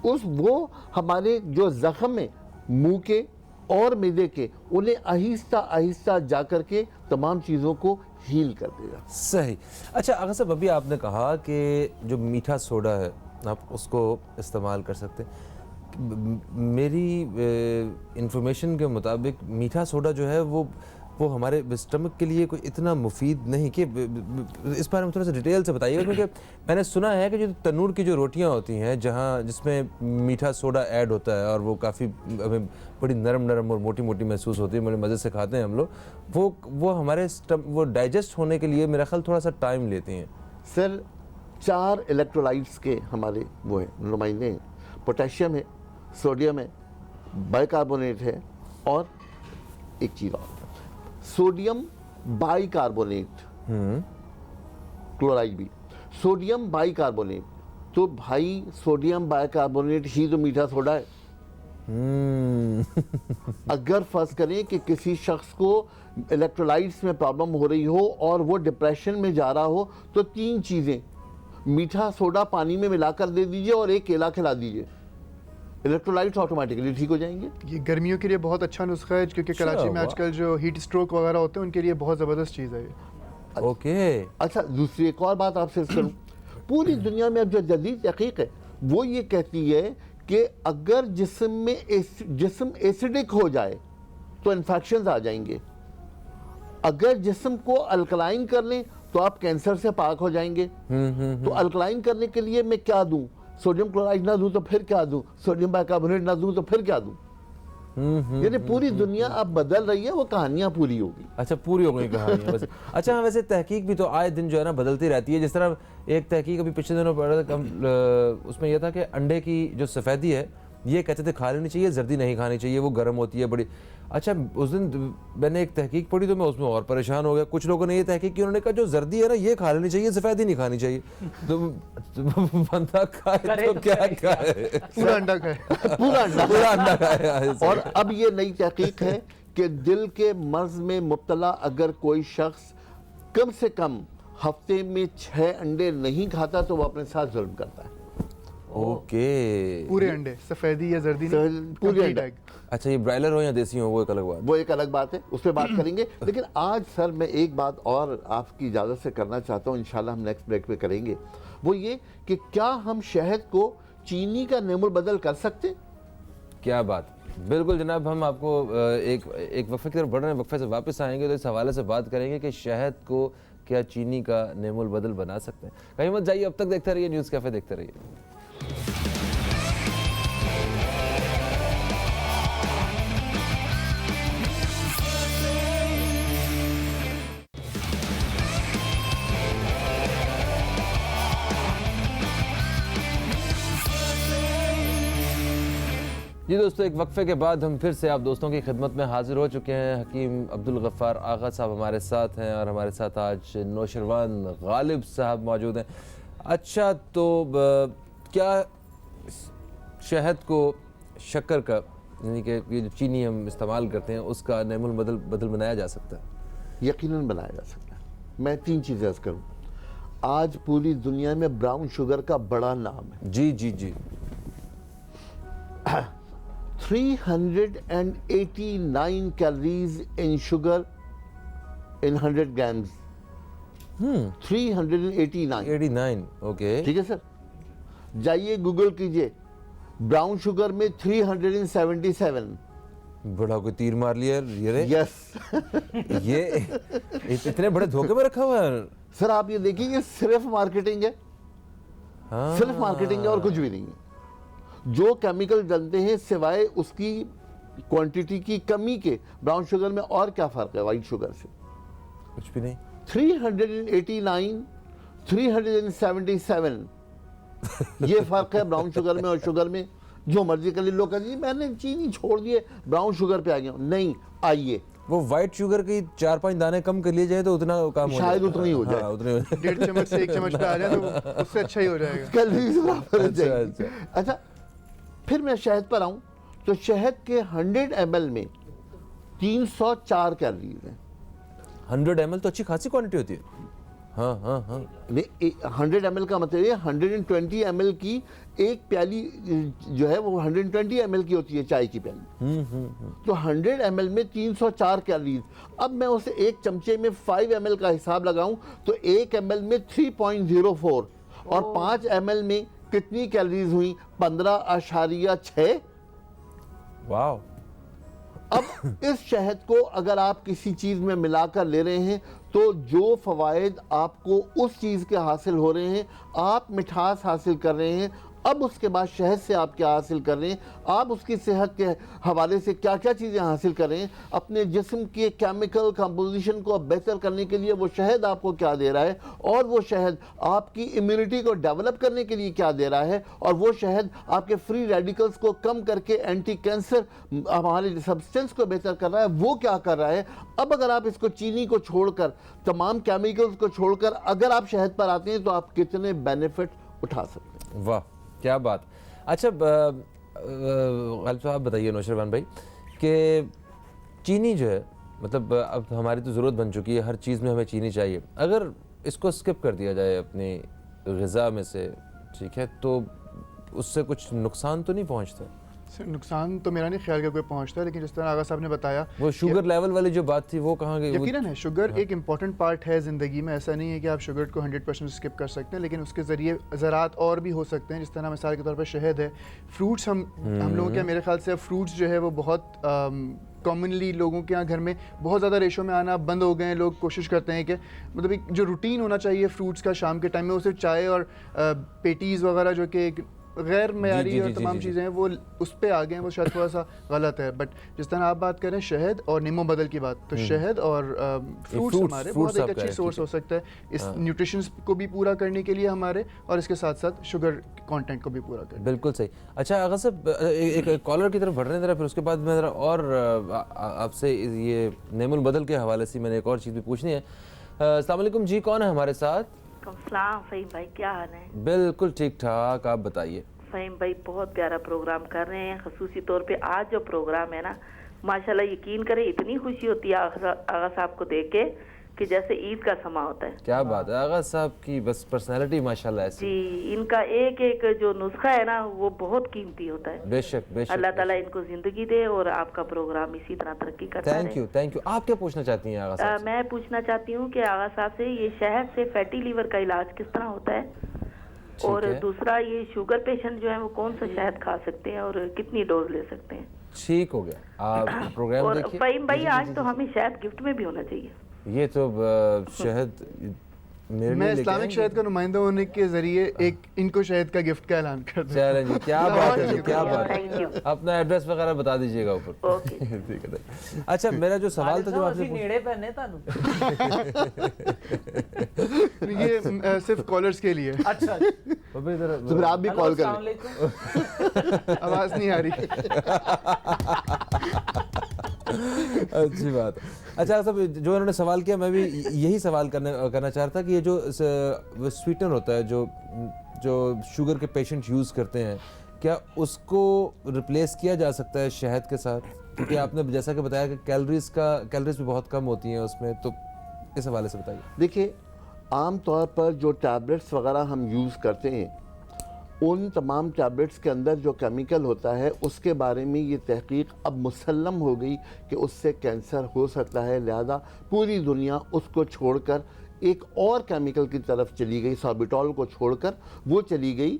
वो हमारे जो जख्म है मुंह के और मैदे के, उन्हें आहिस्ता आहिस्ता जा करके तमाम चीज़ों को हील कर देगा। सही। अच्छा अगर साहब, अभी आपने कहा कि जो मीठा सोडा है आप उसको इस्तेमाल कर सकते हैं। मेरी इंफॉर्मेशन के मुताबिक मीठा सोडा जो है वो हमारे स्टमक के लिए कोई इतना मुफीद नहीं। कि इस बारे में थोड़ा सा डिटेल से बताइएगा, क्योंकि मैंने सुना है कि जो तनूर की जो रोटियां होती हैं जिसमें मीठा सोडा ऐड होता है और वो काफ़ी हमें बड़ी नरम नरम और मोटी मोटी महसूस होती है, बड़े मज़े से खाते हैं हम लोग, वो हमारे वो डाइजेस्ट होने के लिए मेरा ख्याल थोड़ा सा टाइम लेती हैं। सर 4 इलेक्ट्रोलाइट्स के हमारे वो है नुमाइंदे हैं, पोटेशियम है, सोडियम है, बाइकार्बोनेट है और एक चीज़ और सोडियम बाइकार्बोनेट, क्लोराइड भी, सोडियम बाइकार्बोनेट। तो भाई सोडियम बाइकार्बोनेट ही तो मीठा सोडा है। अगर फर्ज करें कि किसी शख्स को इलेक्ट्रोलाइट्स में प्रॉब्लम हो रही हो और वो डिप्रेशन में जा रहा हो, तो 3 चीज़ें, मीठा सोडा पानी में मिलाकर दे दीजिए और एक केला खिला दीजिए, इलेक्ट्रोलाइट्स ऑटोमेटिकली ठीक हो जाएंगे। ये गर्मियों के लिए बहुत अच्छा नुस्खा है, क्योंकि कराची में आजकल जो हीट स्ट्रोक वगैरह होते हैं उनके लिए बहुत ज़बरदस्त चीज़ है ये। ओके। अच्छा दूसरी एक और बात आपसे करूं, पूरी दुनिया में अब जो जदीद तहकीक है वो ये कहती है कि अगर जिस्म एसिडिक हो जाए तो इन्फेक्शंस आ जाएंगे, अगर जिस्म को अल्कलाइन कर लें तो आप कैंसर से पाक हो जाएंगे। तो अल्कलाइन करने के लिए मैं क्या दूं? सोडियम क्लोराइड ना दूं तो फिर क्या दूं? सोडियम बाइकार्बोनेट ना दूं तो फिर क्या दूं? यानी पूरी दुनिया अब बदल रही है, वो कहानियां पूरी होगी। अच्छा पूरी हो गई कहानियां वैसे। अच्छा हाँ, वैसे तहकीक भी तो आए दिन जो है ना बदलती रहती है। जिस तरह एक तहकीक अभी पिछले दिनों पढ़ रहा था, उसमें यह था कि अंडे की जो सफ़ेदी है ये कहते थे खा लेनी चाहिए, जर्दी नहीं खानी चाहिए, वो गर्म होती है बड़ी। अच्छा उस दिन मैंने एक तहकीक पढ़ी तो मैं उसमें और परेशान हो गया। कुछ लोगों ने ये तहकीक की, उन्होंने कहा जो जर्दी है ना ये खा लेनी चाहिए, सफ़ेदी नहीं खानी चाहिए। तो बंदा खाए तो क्या खाए? पूरा अंडा खाए। पूरा अंडा खाए। और अब ये नई तहकीक है कि दिल के मर्ज में मुब्तला अगर कोई शख्स कम से कम हफ्ते में 6 अंडे नहीं खाता तो वो अपने साथ जुल्म करता है। ओके। पूरे अंडे, सफेदी या जर्दी नहीं, पूरे complete अंडे। egg। अच्छा ये ब्रायलर हो या देसी हो वो एक अलग बात। वो एक अलग बात है, उस पर बात करेंगे। लेकिन आज सर मैं एक बात और आपकी इजाज़त से करना चाहता हूँ, इंशाल्लाह हम नेक्स्ट ब्रेक पे करेंगे। वो ये कि क्या हम शहद को चीनी का नेमुल बदल कर सकते? क्या बात, बिल्कुल जनाब। हम आपको एक वक्फे की तरफ बढ़ रहे हैं, वक्फे से वापस आएंगे तो इस हवाले से बात करेंगे कि शहद को क्या चीनी का नेमुल बदल बना सकते हैं। कहीं मत जाइए, अब तक देखते रहिए न्यूज़ कैफे, देखते रहिए। जी दोस्तों, एक वक्फे के बाद हम फिर से आप दोस्तों की खिदमत में हाजिर हो चुके हैं। हकीम अब्दुल गफ्फार आगा साहब हमारे साथ हैं और हमारे साथ आज नौशरवान गालिब साहब मौजूद हैं। अच्छा तो क्या शहद को शक्कर का यानी कि ये जो चीनी हम इस्तेमाल करते हैं उसका नेमुल बदल बनाया जा सकता है? यकीनन बनाया जा सकता है। मैं 3 चीज़ें अर्ज करूँ। आज पूरी दुनिया में ब्राउन शुगर का बड़ा नाम है। जी जी जी। 389 calories in sugar in 100 grams. 389। Okay. ठीक है सर, जाइए गूगल कीजिए, ब्राउन शुगर में 377। बड़ा कोई तीर मार लिया ये। यस। ये इतने बड़े धोखे में रखा हुआ है सर आप ये देखिए, ये सिर्फ मार्केटिंग है। हाँ। सिर्फ मार्केटिंग है और कुछ भी नहीं है। जो केमिकल डलते हैं सिवाय उसकी क्वांटिटी की कमी के, ब्राउन शुगर में और क्या फर्क है वाइट शुगर से? कुछ भी नहीं। 389, 377 ये फर्क है ब्राउन शुगर में और शुगर में। जो मर्जी कर लिए। लोग कहते हैं मैंने चीनी छोड़ दिए ब्राउन शुगर पे आ गया। नहीं, आइए वो वाइट शुगर की 4-5 दाने कम कर लिए जाए तो उतना काम हो शायद उतना ही हो जाए। हाँ, उतने 1.5 चम्मच से 1 चम्मच पे आ जाए तो उससे अच्छा ही हो जाएगा। कैलोरीज बराबर हो जाएगी। अच्छा। अच्छा, फिर मैं शहद पर आऊं तो शहद के 100 ml में 304 कैलोरीज हैं। 100 ml तो अच्छी खासी क्वांटिटी होती है। हाँ हाँ हाँ। नहीं, 100 ml का मतलब ये 120 ml की एक प्याली जो है वो 120 ml की होती है चाय की प्याली। तो 100 ml में 304 कैलोरीज। अब मैं उसे एक चमचे में 5 ml का हिसाब लगाऊं तो 1 ml में 3.04 और 5 ml में कितनी कैलोरीज हुई? 15.6। वाह। अब इस शहद को अगर आप किसी चीज में मिलाकर ले रहे हैं तो जो फवायद आपको उस चीज के हासिल हो रहे हैं, आप मिठास हासिल कर रहे हैं। अब उसके बाद शहद से आप क्या हासिल कर रहे हैं, आप उसकी सेहत के हवाले से क्या क्या चीज़ें हासिल कर रहे हैं, अपने जिस्म के केमिकल कंपोजिशन को बेहतर करने के लिए वो शहद आपको क्या दे रहा है, और वो शहद आपकी इम्यूनिटी को डेवलप करने के लिए क्या दे रहा है, और वो शहद आपके फ्री रेडिकल्स को कम करके एंटी कैंसर हमारे सब्सटेंस को बेहतर कर रहा है, वो क्या कर रहा है। अब अगर आप इसको चीनी को छोड़कर, तमाम केमिकल्स को छोड़कर अगर आप शहद पर आते हैं तो आप कितने बेनिफिट उठा सकते हैं। वाह, क्या बात। अच्छा गालिब साहब आप बताइए, नौशरवान भाई, कि चीनी जो है, मतलब अब हमारी तो ज़रूरत बन चुकी है, हर चीज़ में हमें चीनी चाहिए। अगर इसको स्किप कर दिया जाए अपनी ग़िज़ा में से, ठीक है, तो उससे कुछ नुकसान तो नहीं पहुंचता? सर नुकसान तो मेरा नहीं ख्याल का कोई पहुंचता है, लेकिन जिस तरह आगा साहब ने बताया वो शुगर लेवल वाली जो बात थी वो कहाँ गई? यकीनन है शुगर एक इंपॉर्टेंट पार्ट है ज़िंदगी में। ऐसा नहीं है कि आप शुगर को 100% स्किप कर सकते हैं, लेकिन उसके ज़रिए ज़रात और भी हो सकते हैं। जिस तरह मिसाल के तौर पर शहद है, फ्रूट्स हम लोगों के, मेरे ख्याल से फ्रूट्स जो है वो बहुत कॉमनली लोगों के यहाँ घर में बहुत ज़्यादा रेशो में आना बंद हो गए हैं। लोग कोशिश करते हैं कि मतलब एक जो रूटीन होना चाहिए फ्रूट्स का शाम के टाइम में, वो सिर्फ चाय और पेटीज़ वगैरह जो कि गैर मयारी और तमाम चीज़ें हैं वो उस पर आ गए हैं, वो शायद थोड़ा सा गलत है। बट जिस तरह आप बात करें शहद और नींबू बदल की बात, तो शहद और फ्रूट्स हमारे बहुत एक अच्छी सोर्स हो सकता है इस न्यूट्रिशन को भी पूरा करने के लिए हमारे, और इसके साथ साथ शुगर कंटेंट को भी पूरा करने। बिल्कुल सही। अच्छा आगा साहब, एक कॉलर की तरफ बढ़ रहे हैं ज़रा, फिर उसके बाद मैं ज़रा और आपसे ये नेमुल बदल के हवाले से मैंने एक और चीज़ भी पूछनी है। अस्सलाम वालेकुम जी, कौन है हमारे साथ? फ़हीम भाई, क्या हाल है? बिल्कुल ठीक ठाक, आप बताइए। फ़हीम भाई बहुत प्यारा प्रोग्राम कर रहे हैं, खसूसी तौर पे आज जो प्रोग्राम है ना, माशाल्लाह यकीन करें इतनी खुशी होती है आगा साहब को देख के कि जैसे ईद का समा होता है। क्या बात है, आगा साहब की बस पर्सनैलिटी माशाल्लाह ऐसी। जी, इनका एक एक जो नुस्खा है ना वो बहुत कीमती होता है। बेशक बेशक। अल्लाह ताला इनको जिंदगी दे और आपका प्रोग्राम इसी तरह तरक्की करता रहे। Thank you. आप क्या पूछना चाहती हैं आगा साहब? मैं पूछना चाहती हूँ कि आगा साहब से ये शहद से फैटी लीवर का इलाज किस तरह होता है, और दूसरा ये शुगर पेशेंट जो है वो कौन सा शहद खा सकते हैं और कितनी डोज ले सकते हैं? ठीक हो गया, आप प्रोग्राम देखिए। फ़हीम भाई आज तो हमें शहद गिफ्ट में भी होना चाहिए। ये तो शहद मैं इस्लामिक शहद का नुमाइंदा होने के जरिए एक इनको शहद का गिफ्ट का ऐलान कर दूं। चलें जी, क्या बात है, क्या बात है। अपना एड्रेस वगैरह बता दीजिएगा ऊपर। ठीक है। अच्छा, मेरा जो सवाल था जो आपसे नेड़े पहने तानु ये सिर्फ कॉलर्स के लिए। अच्छा, तो फिर आप भी कॉल करें। आवाज नहीं आ रही। अच्छी बात। अच्छा सब जो इन्होंने सवाल किया, मैं भी यही सवाल करना चाहता कि ये जो स्वीटनर होता है जो शुगर के पेशेंट यूज़ करते हैं, क्या उसको रिप्लेस किया जा सकता है शहद के साथ? क्योंकि आपने जैसा कि बताया कि कैलोरीज भी बहुत कम होती हैं उसमें, तो इस हवाले से बताइए। देखिए, आम तौर पर जो टैबलेट्स वगैरह हम यूज़ करते हैं, उन तमाम टैबलेट्स के अंदर जो केमिकल होता है उसके बारे में ये तहकीक अब मुसल्लम हो गई कि उससे कैंसर हो सकता है। लिहाजा पूरी दुनिया उसको छोड़कर एक और केमिकल की तरफ चली गई, सॉर्बिटॉल को छोड़कर वो चली गई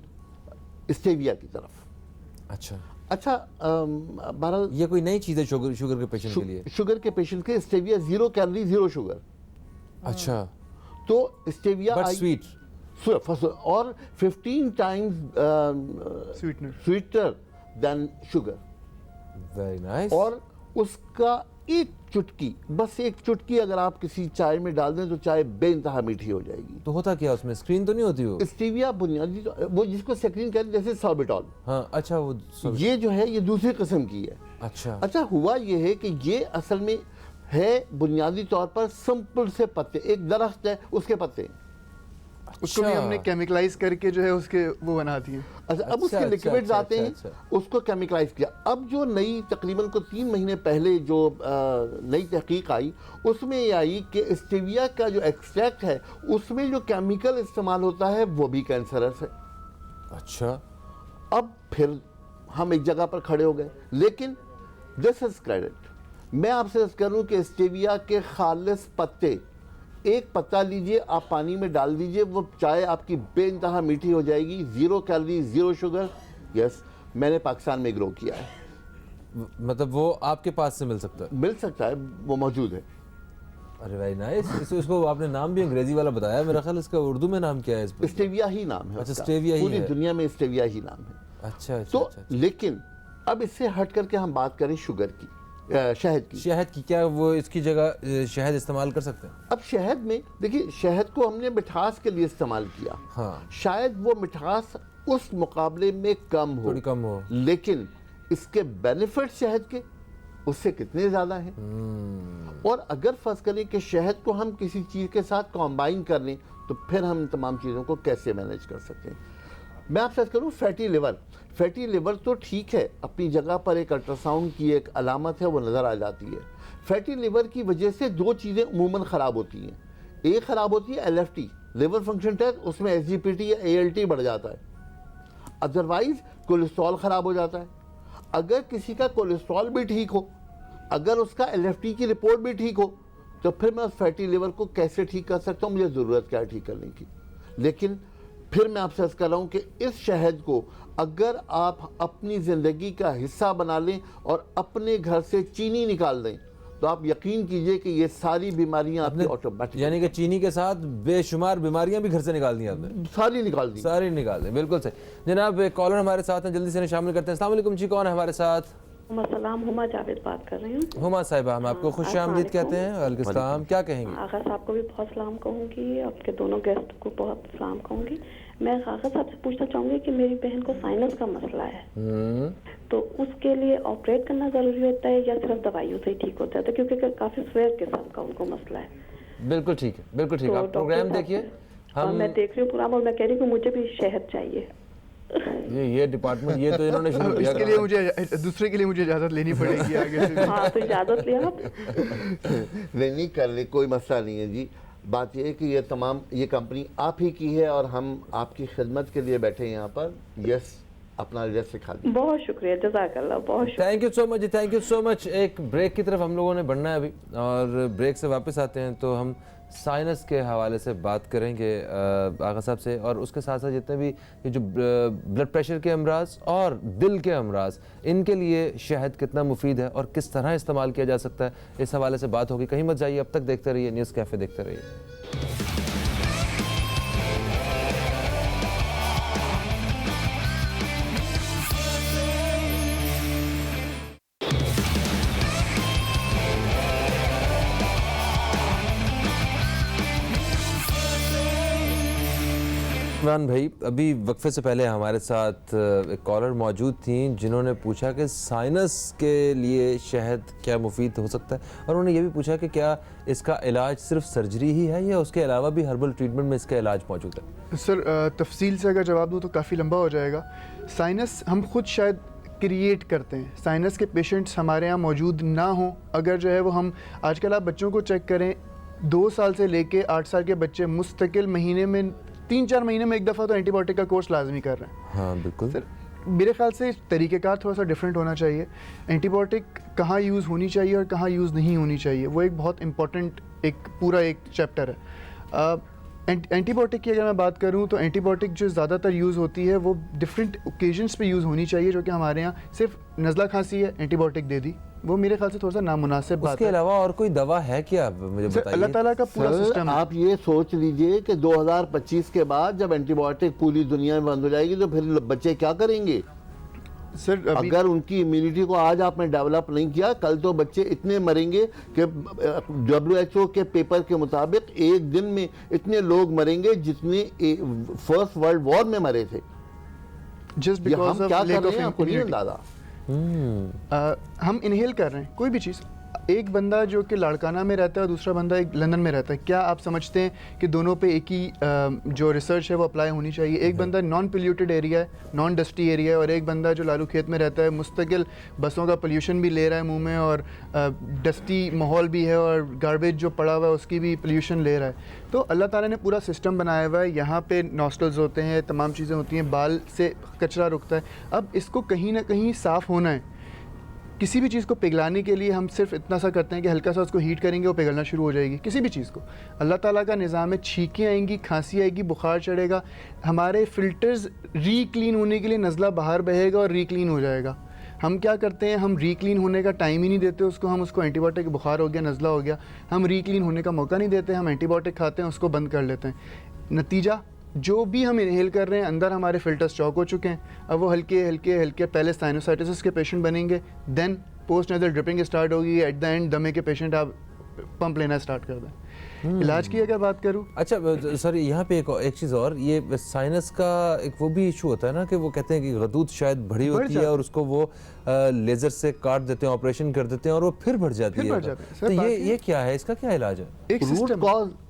स्टेविया की तरफ। अच्छा, बहरहाल ये कोई नई चीज़ है शुगर के पेशेंट के लिए? शुगर के पेशेंट के स्टेविया 0 कैलोरी 0 शुगर। अच्छा, तो स्टेविया बट स्वीट और 15 times sweeter than sugar. Very nice. और उसका एक चुटकी, बस एक चुटकी अगर आप किसी चाय में डाल दें तो चाय बेइंतहा मीठी हो जाएगी। तो होता क्या उसमें? स्क्रीन तो नहीं होती वो? स्टीविया बुनियादी वो जिसको सेक्रीन कहते हैं, जैसे सॉर्बिटॉल। हाँ, अच्छा, वो ये जो है ये दूसरी किस्म की है। अच्छा, हुआ ये है कि ये असल में है बुनियादी तौर पर सिंपल से पत्ते, एक दरख्त है उसके पत्ते, उसको भी हमने केमिकलाइज करके जो है उसके वो बना दिए। अच्छा, अब उसके लिक्विड्स आते हैं, उसको केमिकलाइज किया। अब जो नई तकरीबन को 3 महीने पहले जो नई तहकीक आई, उसमें ये आई कि स्टेविया का जो एक्सट्रैक्ट है उसमें जो केमिकल इस्तेमाल होता है वो भी कैंसरस है। अच्छा, अब फिर हम एक जगह पर खड़े हो गए। लेकिन दिस इज क्रेडिट, मैं आपसे अर्ज करूं कि स्टेविया के खालिस पत्ते, एक पत्ता लीजिए, आप पानी में डाल दीजिए, वो चाय आपकी बेइंतहा मीठी हो जाएगी। 0 कैलोरी 0 शुगर। यस, मैंने पाकिस्तान में ग्रो किया है। मतलब वो आपके पास से मिल सकता है? मिल सकता है, वो मौजूद है। अरे भाई नाइस। इसको आपने नाम भी अंग्रेजी वाला बताया, मेरा ख्याल इसका उर्दू में नाम क्या है? स्टेविया ही नाम है। अच्छा, स्टेविया ही है, पूरी दुनिया में स्टेविया ही नाम है। अच्छा, तो लेकिन अब इससे हट करके हम बात करें शुगर की, शहद की। क्या वो इसकी जगह शहद इस्तेमाल कर सकते हैं? अब शहद में देखिए, शहद को हमने मिठास के लिए इस्तेमाल किया। हाँ, शायद वो मिठास उस मुकाबले में कम हो, थोड़ी कम हो, लेकिन इसके बेनिफिट शहद के उससे कितने ज्यादा हैं। और अगर फर्ज करें कि शहद को हम किसी चीज के साथ कॉम्बाइन कर लें तो फिर हम तमाम चीजों को कैसे मैनेज कर सकते हैं। मैं आपसे करूं, फैटी लिवर तो ठीक है, अपनी जगह पर एक अल्ट्रासाउंड की एक अलामत है, वो नज़र आ जाती है। फैटी लिवर की वजह से 2 चीज़ें उमूमन ख़राब होती हैं। एक ख़राब होती है LFT, लिवर फंक्शन टेस्ट, उसमें SGPT या ALT बढ़ जाता है। अदरवाइज कोलेस्ट्रॉल ख़राब हो जाता है। अगर किसी का कोलेस्ट्रॉल भी ठीक हो, अगर उसका LFT की रिपोर्ट भी ठीक हो, तो फिर मैं उस फैटी लिवर को कैसे ठीक कर सकता हूँ? मुझे ज़रूरत क्या है ठीक करने की। लेकिन फिर मैं आपसे अर्ज कर रहा हूँ कि इस शहद को अगर आप अपनी ज़िंदगी का हिस्सा बना लें और अपने घर से चीनी निकाल दें, तो आप यकीन कीजिए कि ये सारी बीमारियां आपने ऑटोमेटिक, यानी कि चीनी के साथ बेशुमार बीमारियां भी घर से निकाल दी आपने? सारी निकाल दी। बिल्कुल सही। जनाब, एक कॉलर हमारे साथ हैं, जल्दी से शामिल करते हैं। अस्सलाम वालेकुम जी, कौन है हमारे साथ? सलाम, हुमा जावेद बात कर रही हूँ। हुमा साहिबा, हम आपको खुश आमदीद कहते हैं। वालेकुम सलाम, क्या कहेंगे? आगा साहब को भी बहुत सलाम कहूँगी, आपके दोनों गेस्ट को बहुत सलाम कहूँगी। मैं आगा साहब से पूछना चाहूँगी कि मेरी बहन को साइनस का मसला है, तो उसके लिए ऑपरेट करना जरूरी होता है या सिर्फ दवाइयों से ही ठीक होता है? तो क्योंकि काफी स्वेयर किस्म का उनको मसला है। बिल्कुल ठीक है, बिल्कुल ठीक है। आप प्रोग्राम देखिए। मैं देख रही हूँ प्रोग्राम, और मैं कह रही हूँ मुझे भी शहद चाहिए। ये डिपार्टमेंट ये तो इन्होंने शुरू किया। इसके लिए मुझे दूसरे के लिए मुझे इजाजत लेनी पड़ेगी आगे से। हाँ, तो इजाजत लिया आप? नहीं कर ले, कोई मसला नहीं है जी। बात यह है कि ये कंपनी आप ही की है और हम आपकी खिदमत के लिए बैठे हैं यहाँ पर। यस, अपना एड्रेस लिखा दीजिए। बहुत शुक्रिया, जज़ाकल्लाह, बहुत शुक्रिया। थैंक यू सो मच जी, थैंक यू सो मच। एक ब्रेक की तरफ हम लोगों ने बढ़ना है अभी, और ब्रेक से वापस आते हैं तो हम साइनस के हवाले से बात करेंगे आगा साहब से, और उसके साथ साथ जितने भी ये जो ब्लड प्रेशर के अमराज और दिल के अमराज, इनके लिए शहद कितना मुफीद है और किस तरह इस्तेमाल किया जा सकता है, इस हवाले से बात होगी। कहीं मत जाइए, अब तक देखते रहिए न्यूज़ कैफ़े, देखते रहिए। इमरान भाई, अभी वक्फे से पहले हमारे साथ एक कॉलर मौजूद थी जिन्होंने पूछा कि साइनस के लिए शहद क्या मुफीद हो सकता है, और उन्होंने ये भी पूछा कि क्या इसका इलाज सिर्फ सर्जरी ही है या उसके अलावा भी हर्बल ट्रीटमेंट में इसका इलाज मौजूद है? सर तफसील से अगर जवाब दूँ तो काफ़ी लंबा हो जाएगा। साइनस हम खुद शायद क्रिएट करते हैं। साइनस के पेशेंट्स हमारे यहाँ मौजूद ना हों, अगर जो है वो हम आजकल आप बच्चों को चेक करें, 2 साल से लेके 8 साल के बच्चे मुस्तकिल महीने में 3-4 महीने में एक दफ़ा तो एंटीबायोटिक का कोर्स लाजमी कर रहे हैं। हाँ बिल्कुल सर, मेरे ख्याल से तरीक़ेकार थोड़ा सा डिफरेंट होना चाहिए। एंटीबायोटिक कहाँ यूज़ होनी चाहिए और कहाँ यूज़ नहीं होनी चाहिए, वो एक बहुत इंपॉर्टेंट एक चैप्टर है। एंटीबायोटिक की अगर मैं बात करूं तो एंटीबायोटिक जो ज़्यादातर यूज़ होती है वो डिफरेंट ओकेजन्स पे यूज़ होनी चाहिए, जो कि हमारे यहाँ सिर्फ नज़ला खांसी है एंटीबायोटिक दे दी, वो मेरे ख्याल से थोड़ा सा नामुनासिब बात है। उसके अलावा और कोई दवा है क्या, मुझे बताइए। अल्लाह ताला का पूरा सिस्टम है। आप ये सोच लीजिए कि 2025 के बाद जब एंटीबायोटिक पूरी दुनिया में बंद हो जाएगी तो फिर बच्चे क्या करेंगे? सर अगर उनकी इम्यूनिटी को आज आपने डेवलप नहीं किया, कल तो बच्चे इतने मरेंगे कि WHO के पेपर के मुताबिक एक दिन में इतने लोग मरेंगे जितने फर्स्ट वर्ल्ड वॉर में मरे थे। जस्ट बिकॉज हम क्या कर रहे हैं आपको नहीं अंदाजा। हम इनहेल कर रहे हैं कोई भी चीज़। एक बंदा जो कि लाड़काना में रहता है और दूसरा बंदा एक लंदन में रहता है, क्या आप समझते हैं कि दोनों पे एक ही जो रिसर्च है वो अप्लाई होनी चाहिए? एक बंदा नॉन पोल्यूटेड एरिया है, नॉन डस्टी एरिया है, और एक बंदा जो लालू खेत में रहता है मुस्तकिल बसों का पोल्यूशन भी ले रहा है मुंह में, और डस्टी माहौल भी है, और गार्बेज जो पड़ा हुआ है उसकी भी पोल्यूशन ले रहा है। तो अल्लाह ताला ने पूरा सिस्टम बनाया हुआ है, यहाँ पे नॉस्टल्स होते हैं, तमाम चीज़ें होती हैं, बाल से कचरा रुकता है। अब इसको कहीं ना कहीं साफ़ होना है। किसी भी चीज़ को पिघलाने के लिए हम सिर्फ इतना सा करते हैं कि हल्का सा उसको हीट करेंगे, वो पिघलना शुरू हो जाएगी। किसी भी चीज़ को अल्लाह ताला का निज़ाम है, छींकें आएंगी, खांसी आएगी, बुखार चढ़ेगा, हमारे फ़िल्टर्स रीक्लीन होने के लिए नज़ला बाहर बहेगा और रीक्लीन हो जाएगा। हम क्या करते हैं, हम रीक्लीन होने का टाइम ही नहीं देते उसको। हम उसको एंटीबायोटिक बुखार हो गया, नज़ला हो गया, हम रीक्लीन होने का मौका नहीं देते, हम एंटीबायोटिक खाते हैं, उसको बंद कर लेते हैं। नतीजा जो भी हम इनहेल कर रहे हैं, अंदर हमारे फिल्टर्स चौक हो चुके हैं। अब वो हल्के हल्के हल्के पहले साइनोसाइटिस के पेशेंट बनेंगे, then post nasal dripping start होगी, एट द एंड दमे के पेशेंट आप पंप लेना स्टार्ट कर दें। इलाज की अगर बात करूँ, अच्छा सर यहाँ पे एक चीज़ और, ये साइनस का एक वो भी इशू होता है ना कि वो कहते हैं कि गदूद शायद बड़ी होती है और उसको वो लेज़र से काट देते हैं, ऑपरेशन कर देते हैं और वो फिर बढ़ जाती है। तो ये क्या है, इसका क्या इलाज है? एक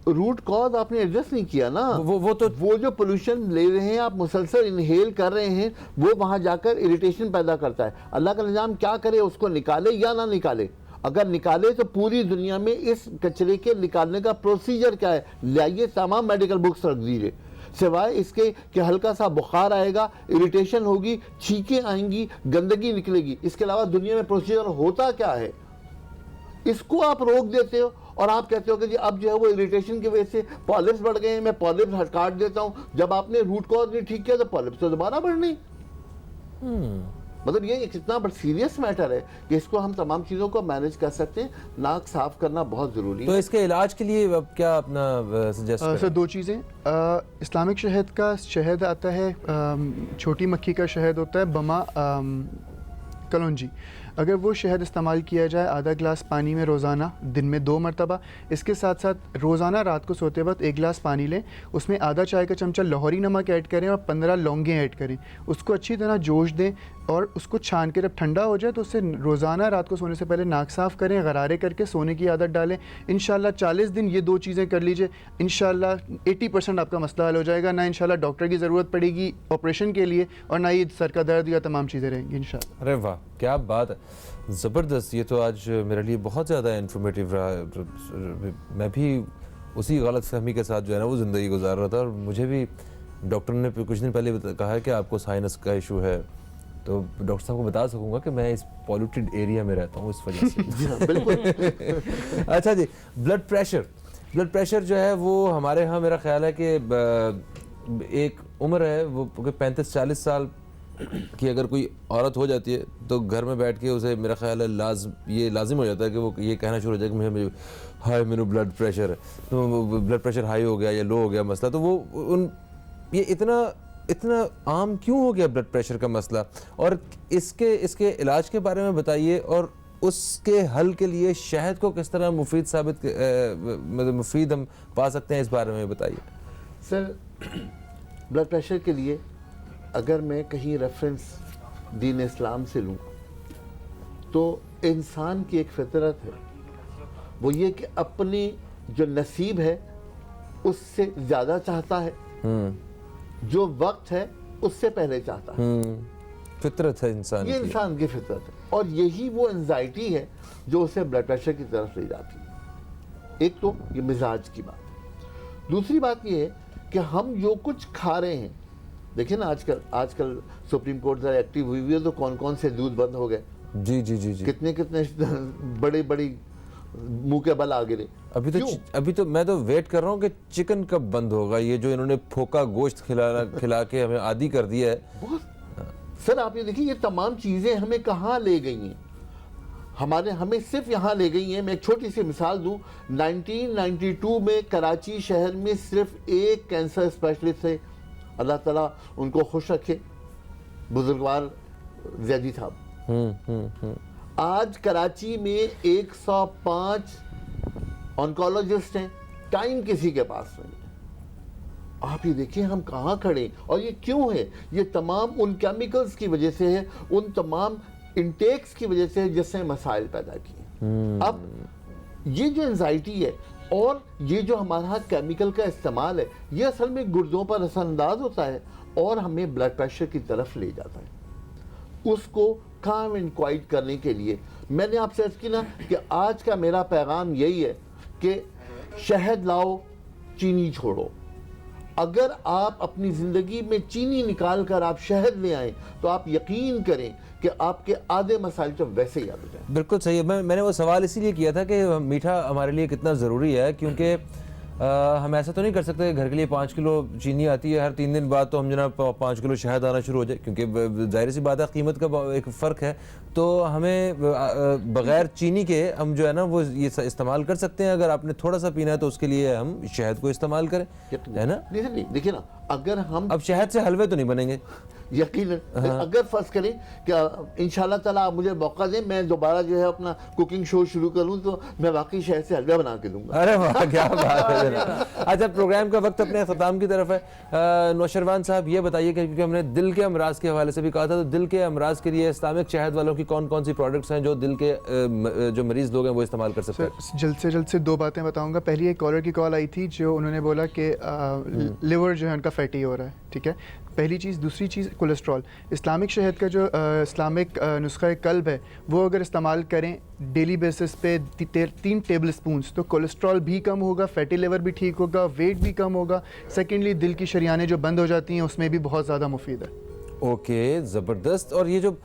रूट कॉज आपने एड्रेस नहीं किया ना। वो जो पोल्यूशन ले रहे हैं आप, मुसलसल इनहेल कर रहे हैं, वो वहाँ जाकर इरिटेशन पैदा करता है। अल्लाह का निज़ाम क्या करे, उसको निकाले या ना निकाले। अगर निकाले तो पूरी दुनिया में इस कचरे के निकालने का प्रोसीजर क्या है, लाइए तमाम मेडिकल बुक्स रख दीजिए, सिवाय इसके कि हल्का सा बुखार आएगा, इरिटेशन होगी, छींकें आएंगी, गंदगी निकलेगी, इसके अलावा दुनिया में प्रोसीजर होता क्या है? इसको आप रोक देते हो और आप कहते हो कि जी अब जो है वो इरिटेशन की वजह से पॉलिप्स बढ़ गए हैं, मैं पॉलिप्स काट देता हूँ। जब आपने रूट कॉज नहीं ठीक किया तो पॉलिप्स तो दोबारा बढ़नी। मतलब ये एक इतना बड़ा सीरियस मैटर है कि इसको हम तमाम चीज़ों को मैनेज कर सकते हैं। नाक साफ करना बहुत ज़रूरी है। तो इसके इलाज के लिए अब क्या अपना सजेस्ट करें? सर 2 चीज़ें, इस्लामिक शहद का शहद आता है, छोटी मक्खी का शहद होता है, बमा कलौंजी। अगर वो शहद इस्तेमाल किया जाए आधा गिलास पानी में रोज़ाना, दिन में 2 मरतबा, इसके साथ साथ रोज़ाना रात को सोते वक्त 1 गिलास पानी लें, उसमें आधा चाय का चमचा लाहौरी नमक ऐड करें और 15 लौंगें ऐड करें, उसको अच्छी तरह जोश दें और उसको छान के जब ठंडा हो जाए तो उससे रोज़ाना रात को सोने से पहले नाक साफ़ करें, गरारे करके सोने की आदत डालें। इंशाल्लाह 40 दिन ये 2 चीज़ें कर लीजिए, इंशाल्लाह 80% आपका मसला हल हो जाएगा। ना इंशाल्लाह डॉक्टर की ज़रूरत पड़ेगी ऑपरेशन के लिए और ना ही सर का दर्द या तमाम चीज़ें रहेंगी इंशाल्लाह। अरे वाह, क्या बात है, ज़बरदस्त। ये तो आज मेरे लिए बहुत ज़्यादा इन्फॉर्मेटिव रहा। मैं भी उसी गलत फहमी के साथ जो है ना वो ज़िंदगी गुजार रहा था, और मुझे भी डॉक्टर ने कुछ दिन पहले कहा है कि आपको साइनस का इशू है, तो डॉक्टर साहब को बता सकूंगा कि मैं इस पॉल्यूटेड एरिया में रहता हूँ इस वजह से। बिल्कुल। अच्छा जी, ब्लड प्रेशर जो है वो हमारे यहाँ मेरा ख्याल है कि एक उम्र है वो 35-40 साल कि अगर कोई औरत हो जाती है तो घर में बैठ के उसे मेरा ख्याल है ये लाजिम हो जाता है कि वो ये कहना शुरू हो जाए कि मुझे हाई मेनू ब्लड प्रेशर है, तो ब्लड प्रेशर हाई हो गया या लो हो गया मसला। तो वो ये इतना आम क्यों हो गया ब्लड प्रेशर का मसला, और इसके इलाज के बारे में बताइए, और उसके हल के लिए शहद को किस तरह मुफीद हम पा सकते हैं, इस बारे में बताइए। सर ब्लड प्रेशर के लिए अगर मैं कहीं रेफरेंस दीन इस्लाम से लूँ तो इंसान की एक फितरत है, वो ये कि अपनी जो नसीब है उससे ज़्यादा चाहता है, जो वक्त है उससे पहले चाहता है। फितरत है इंसान ये की। इंसान की फितरत है और यही वो एंजाइटी है जो उसे ब्लड प्रेशर की तरफ ले जाती है। एक तो ये मिजाज की बात है, दूसरी बात ये है कि हम जो कुछ खा रहे हैं, देखिए ना आजकल सुप्रीम कोर्ट जरा एक्टिव हुई है तो कौन कौन से दूध बंद हो गए। जी जी जी जी। कितने बड़ी मुंह के बल आ गिरे। अभी तो मैं तो वेट कर रहा हूँ कि चिकन कब बंद होगा, ये जो इन्होंने फोका गोश्त खिला के हमें आदी कर दिया है। सर आप ये देखिए, ये तमाम चीजें हमें कहाँ ले गई हैं, हमें सिर्फ यहाँ ले गई हैं। मैं एक छोटी सी मिसाल दूं, 1992 में कराची शहर में सिर्फ एक कैंसर स्पेशलिस्ट थे, अल्लाह ताला उनको खुश रखे, बुजुर्गवार जैदी साहब। आज कराची में 105 ऑन्कोलॉजिस्ट हैं, टाइम किसी के पास नहीं। आप ये देखिए हम कहाँ खड़े हैं और ये क्यों है? ये तमाम उन केमिकल्स की वजह से है, उन तमाम इंटेक्स की वजह से है जिसने मसाइल पैदा किए। अब ये जो एंजाइटी है और ये जो हमारा केमिकल का इस्तेमाल है, ये असल में गुर्दों पर असरअंदाज होता है और हमें ब्लड प्रेशर की तरफ ले जाता है। उसको काम एंड क्वाइट करने के लिए मैंने आपसे अर्ज की ना कि आज का मेरा पैगाम यही है कि शहद लाओ, चीनी छोड़ो। अगर आप अपनी ज़िंदगी में चीनी निकाल कर आप शहद ले आएँ तो आप यकीन करें कि आपके आधे मसाइल तो वैसे ही याद हो जाए। बिल्कुल सही है। मैंने वो सवाल इसीलिए किया था कि मीठा हमारे लिए कितना ज़रूरी है, क्योंकि हम ऐसा तो नहीं कर सकते घर के लिए 5 किलो चीनी आती है, हर 3 दिन बाद तो हम जनाब 5 किलो शहद आना शुरू हो जाए, क्योंकि जाहिर सी बात है कीमत का एक फ़र्क है। तो हमें बग़ैर चीनी के हम जो है ना वो ये इस्तेमाल कर सकते हैं। अगर आपने थोड़ा सा पीना है तो उसके लिए हम शहद को इस्तेमाल करें, है ना? नहीं देखिए ना, अगर हम अब शहद से हलवे तो नहीं बनेंगे यकीन। अगर फर्ज करें कि इंशाल्लाह ताला आप मुझे मौका दें, मैं दोबारा जो है अपना कुकिंग शो शुरू करूं तो मैं वाकई शहद से हलवा बना के दूंगा। अरे वाह क्या बात है। अच्छा, प्रोग्राम का वक्त अपने ख़त्म की तरफ है। नौशरवान साहब ये बताइए, क्योंकि हमने दिल के अमराज के हवाले से भी कहा था, तो दिल के अमराज के लिए इस्लामिक शहद वालों की कौन कौन सी प्रोडक्ट्स हैं जो दिल के जो मरीज़ लोग हैं वो इस्तेमाल कर सकते हैं? जल्द से 2 बातें बताऊंगा। पहली एक कॉलर की कॉल आई थी जो उन्होंने बोला कि लिवर जो है उनका फैटी हो रहा है, ठीक है, पहली चीज़। दूसरी चीज़ कोलेस्ट्रॉल। इस्लामिक शहद का जो इस्लामिक नुस्खा कल्ब है वो अगर इस्तेमाल करें डेली बेसिस पे 3 टेबल स्पून्स, तो कोलेस्ट्रॉल भी कम होगा, फैटी लिवर भी ठीक होगा, वेट भी कम होगा। सेकेंडली दिल की शरियानें जो बंद हो जाती हैं उसमें भी बहुत ज़्यादा मुफीद है। ओके, ज़बरदस्त। और ये जो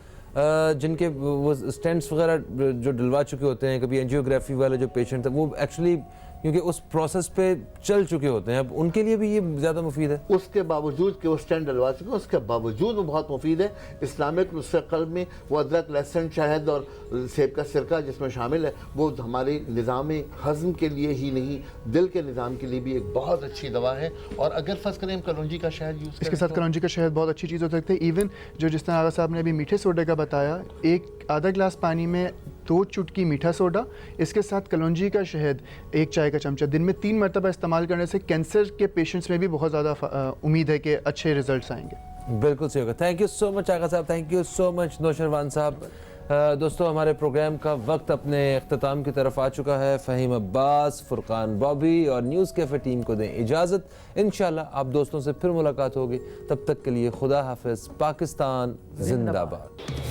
जिनके वो स्टेंट्स वगैरह जो डलवा चुके होते हैं, कभी एंजियोग्राफी वाले जो पेशेंट है, वो एक्चुअली क्योंकि उस प्रोसेस पे चल चुके होते हैं, अब उनके लिए भी ये ज़्यादा मुफीद है। उसके बावजूद कि वो स्टेंट डलवा चुके हैं, उसके बावजूद वो बहुत मुफीद है। इस्लामिक नुस्खे क़ल्ब में वो अदरक, लहसुन, शहद और सेब का सिरका जिसमें शामिल है, वो हमारे निज़ाम हज़म के लिए ही नहीं, दिल के निज़ाम के लिए भी एक बहुत अच्छी दवा है। और अगर फर्ज करें हम कलौंजी का शहद यूज़ इसके साथ कलौंजी का शहद बहुत अच्छी चीज़ हो सकती है। इवन जो जिस तरह आगा साहब ने अभी मीठे सोडे का बताया, एक आधा गिलास पानी में 2 चुटकी मीठा सोडा, इसके साथ कलौंजी का शहद 1 चाय का चमचा दिन में 3 मरतबा इस्तेमाल करने से कैंसर के पेशेंट्स में भी बहुत ज़्यादा उम्मीद है कि अच्छे रिजल्ट्स आएंगे। बिल्कुल सही होगा। थैंक यू सो मच आगा साहब, thank you so much Nausherwan साहब। दोस्तों, हमारे प्रोग्राम का वक्त अपने अख्ताम की तरफ आ चुका है। फ़हीम अब्बास, फुरकान बॉबी और न्यूज़ कैफ़े टीम को दें इजाज़त। इंशाल्लाह आप दोस्तों से फिर मुलाकात होगी, तब तक के लिए खुदा हाफिज़। पाकिस्तान जिंदाबाद।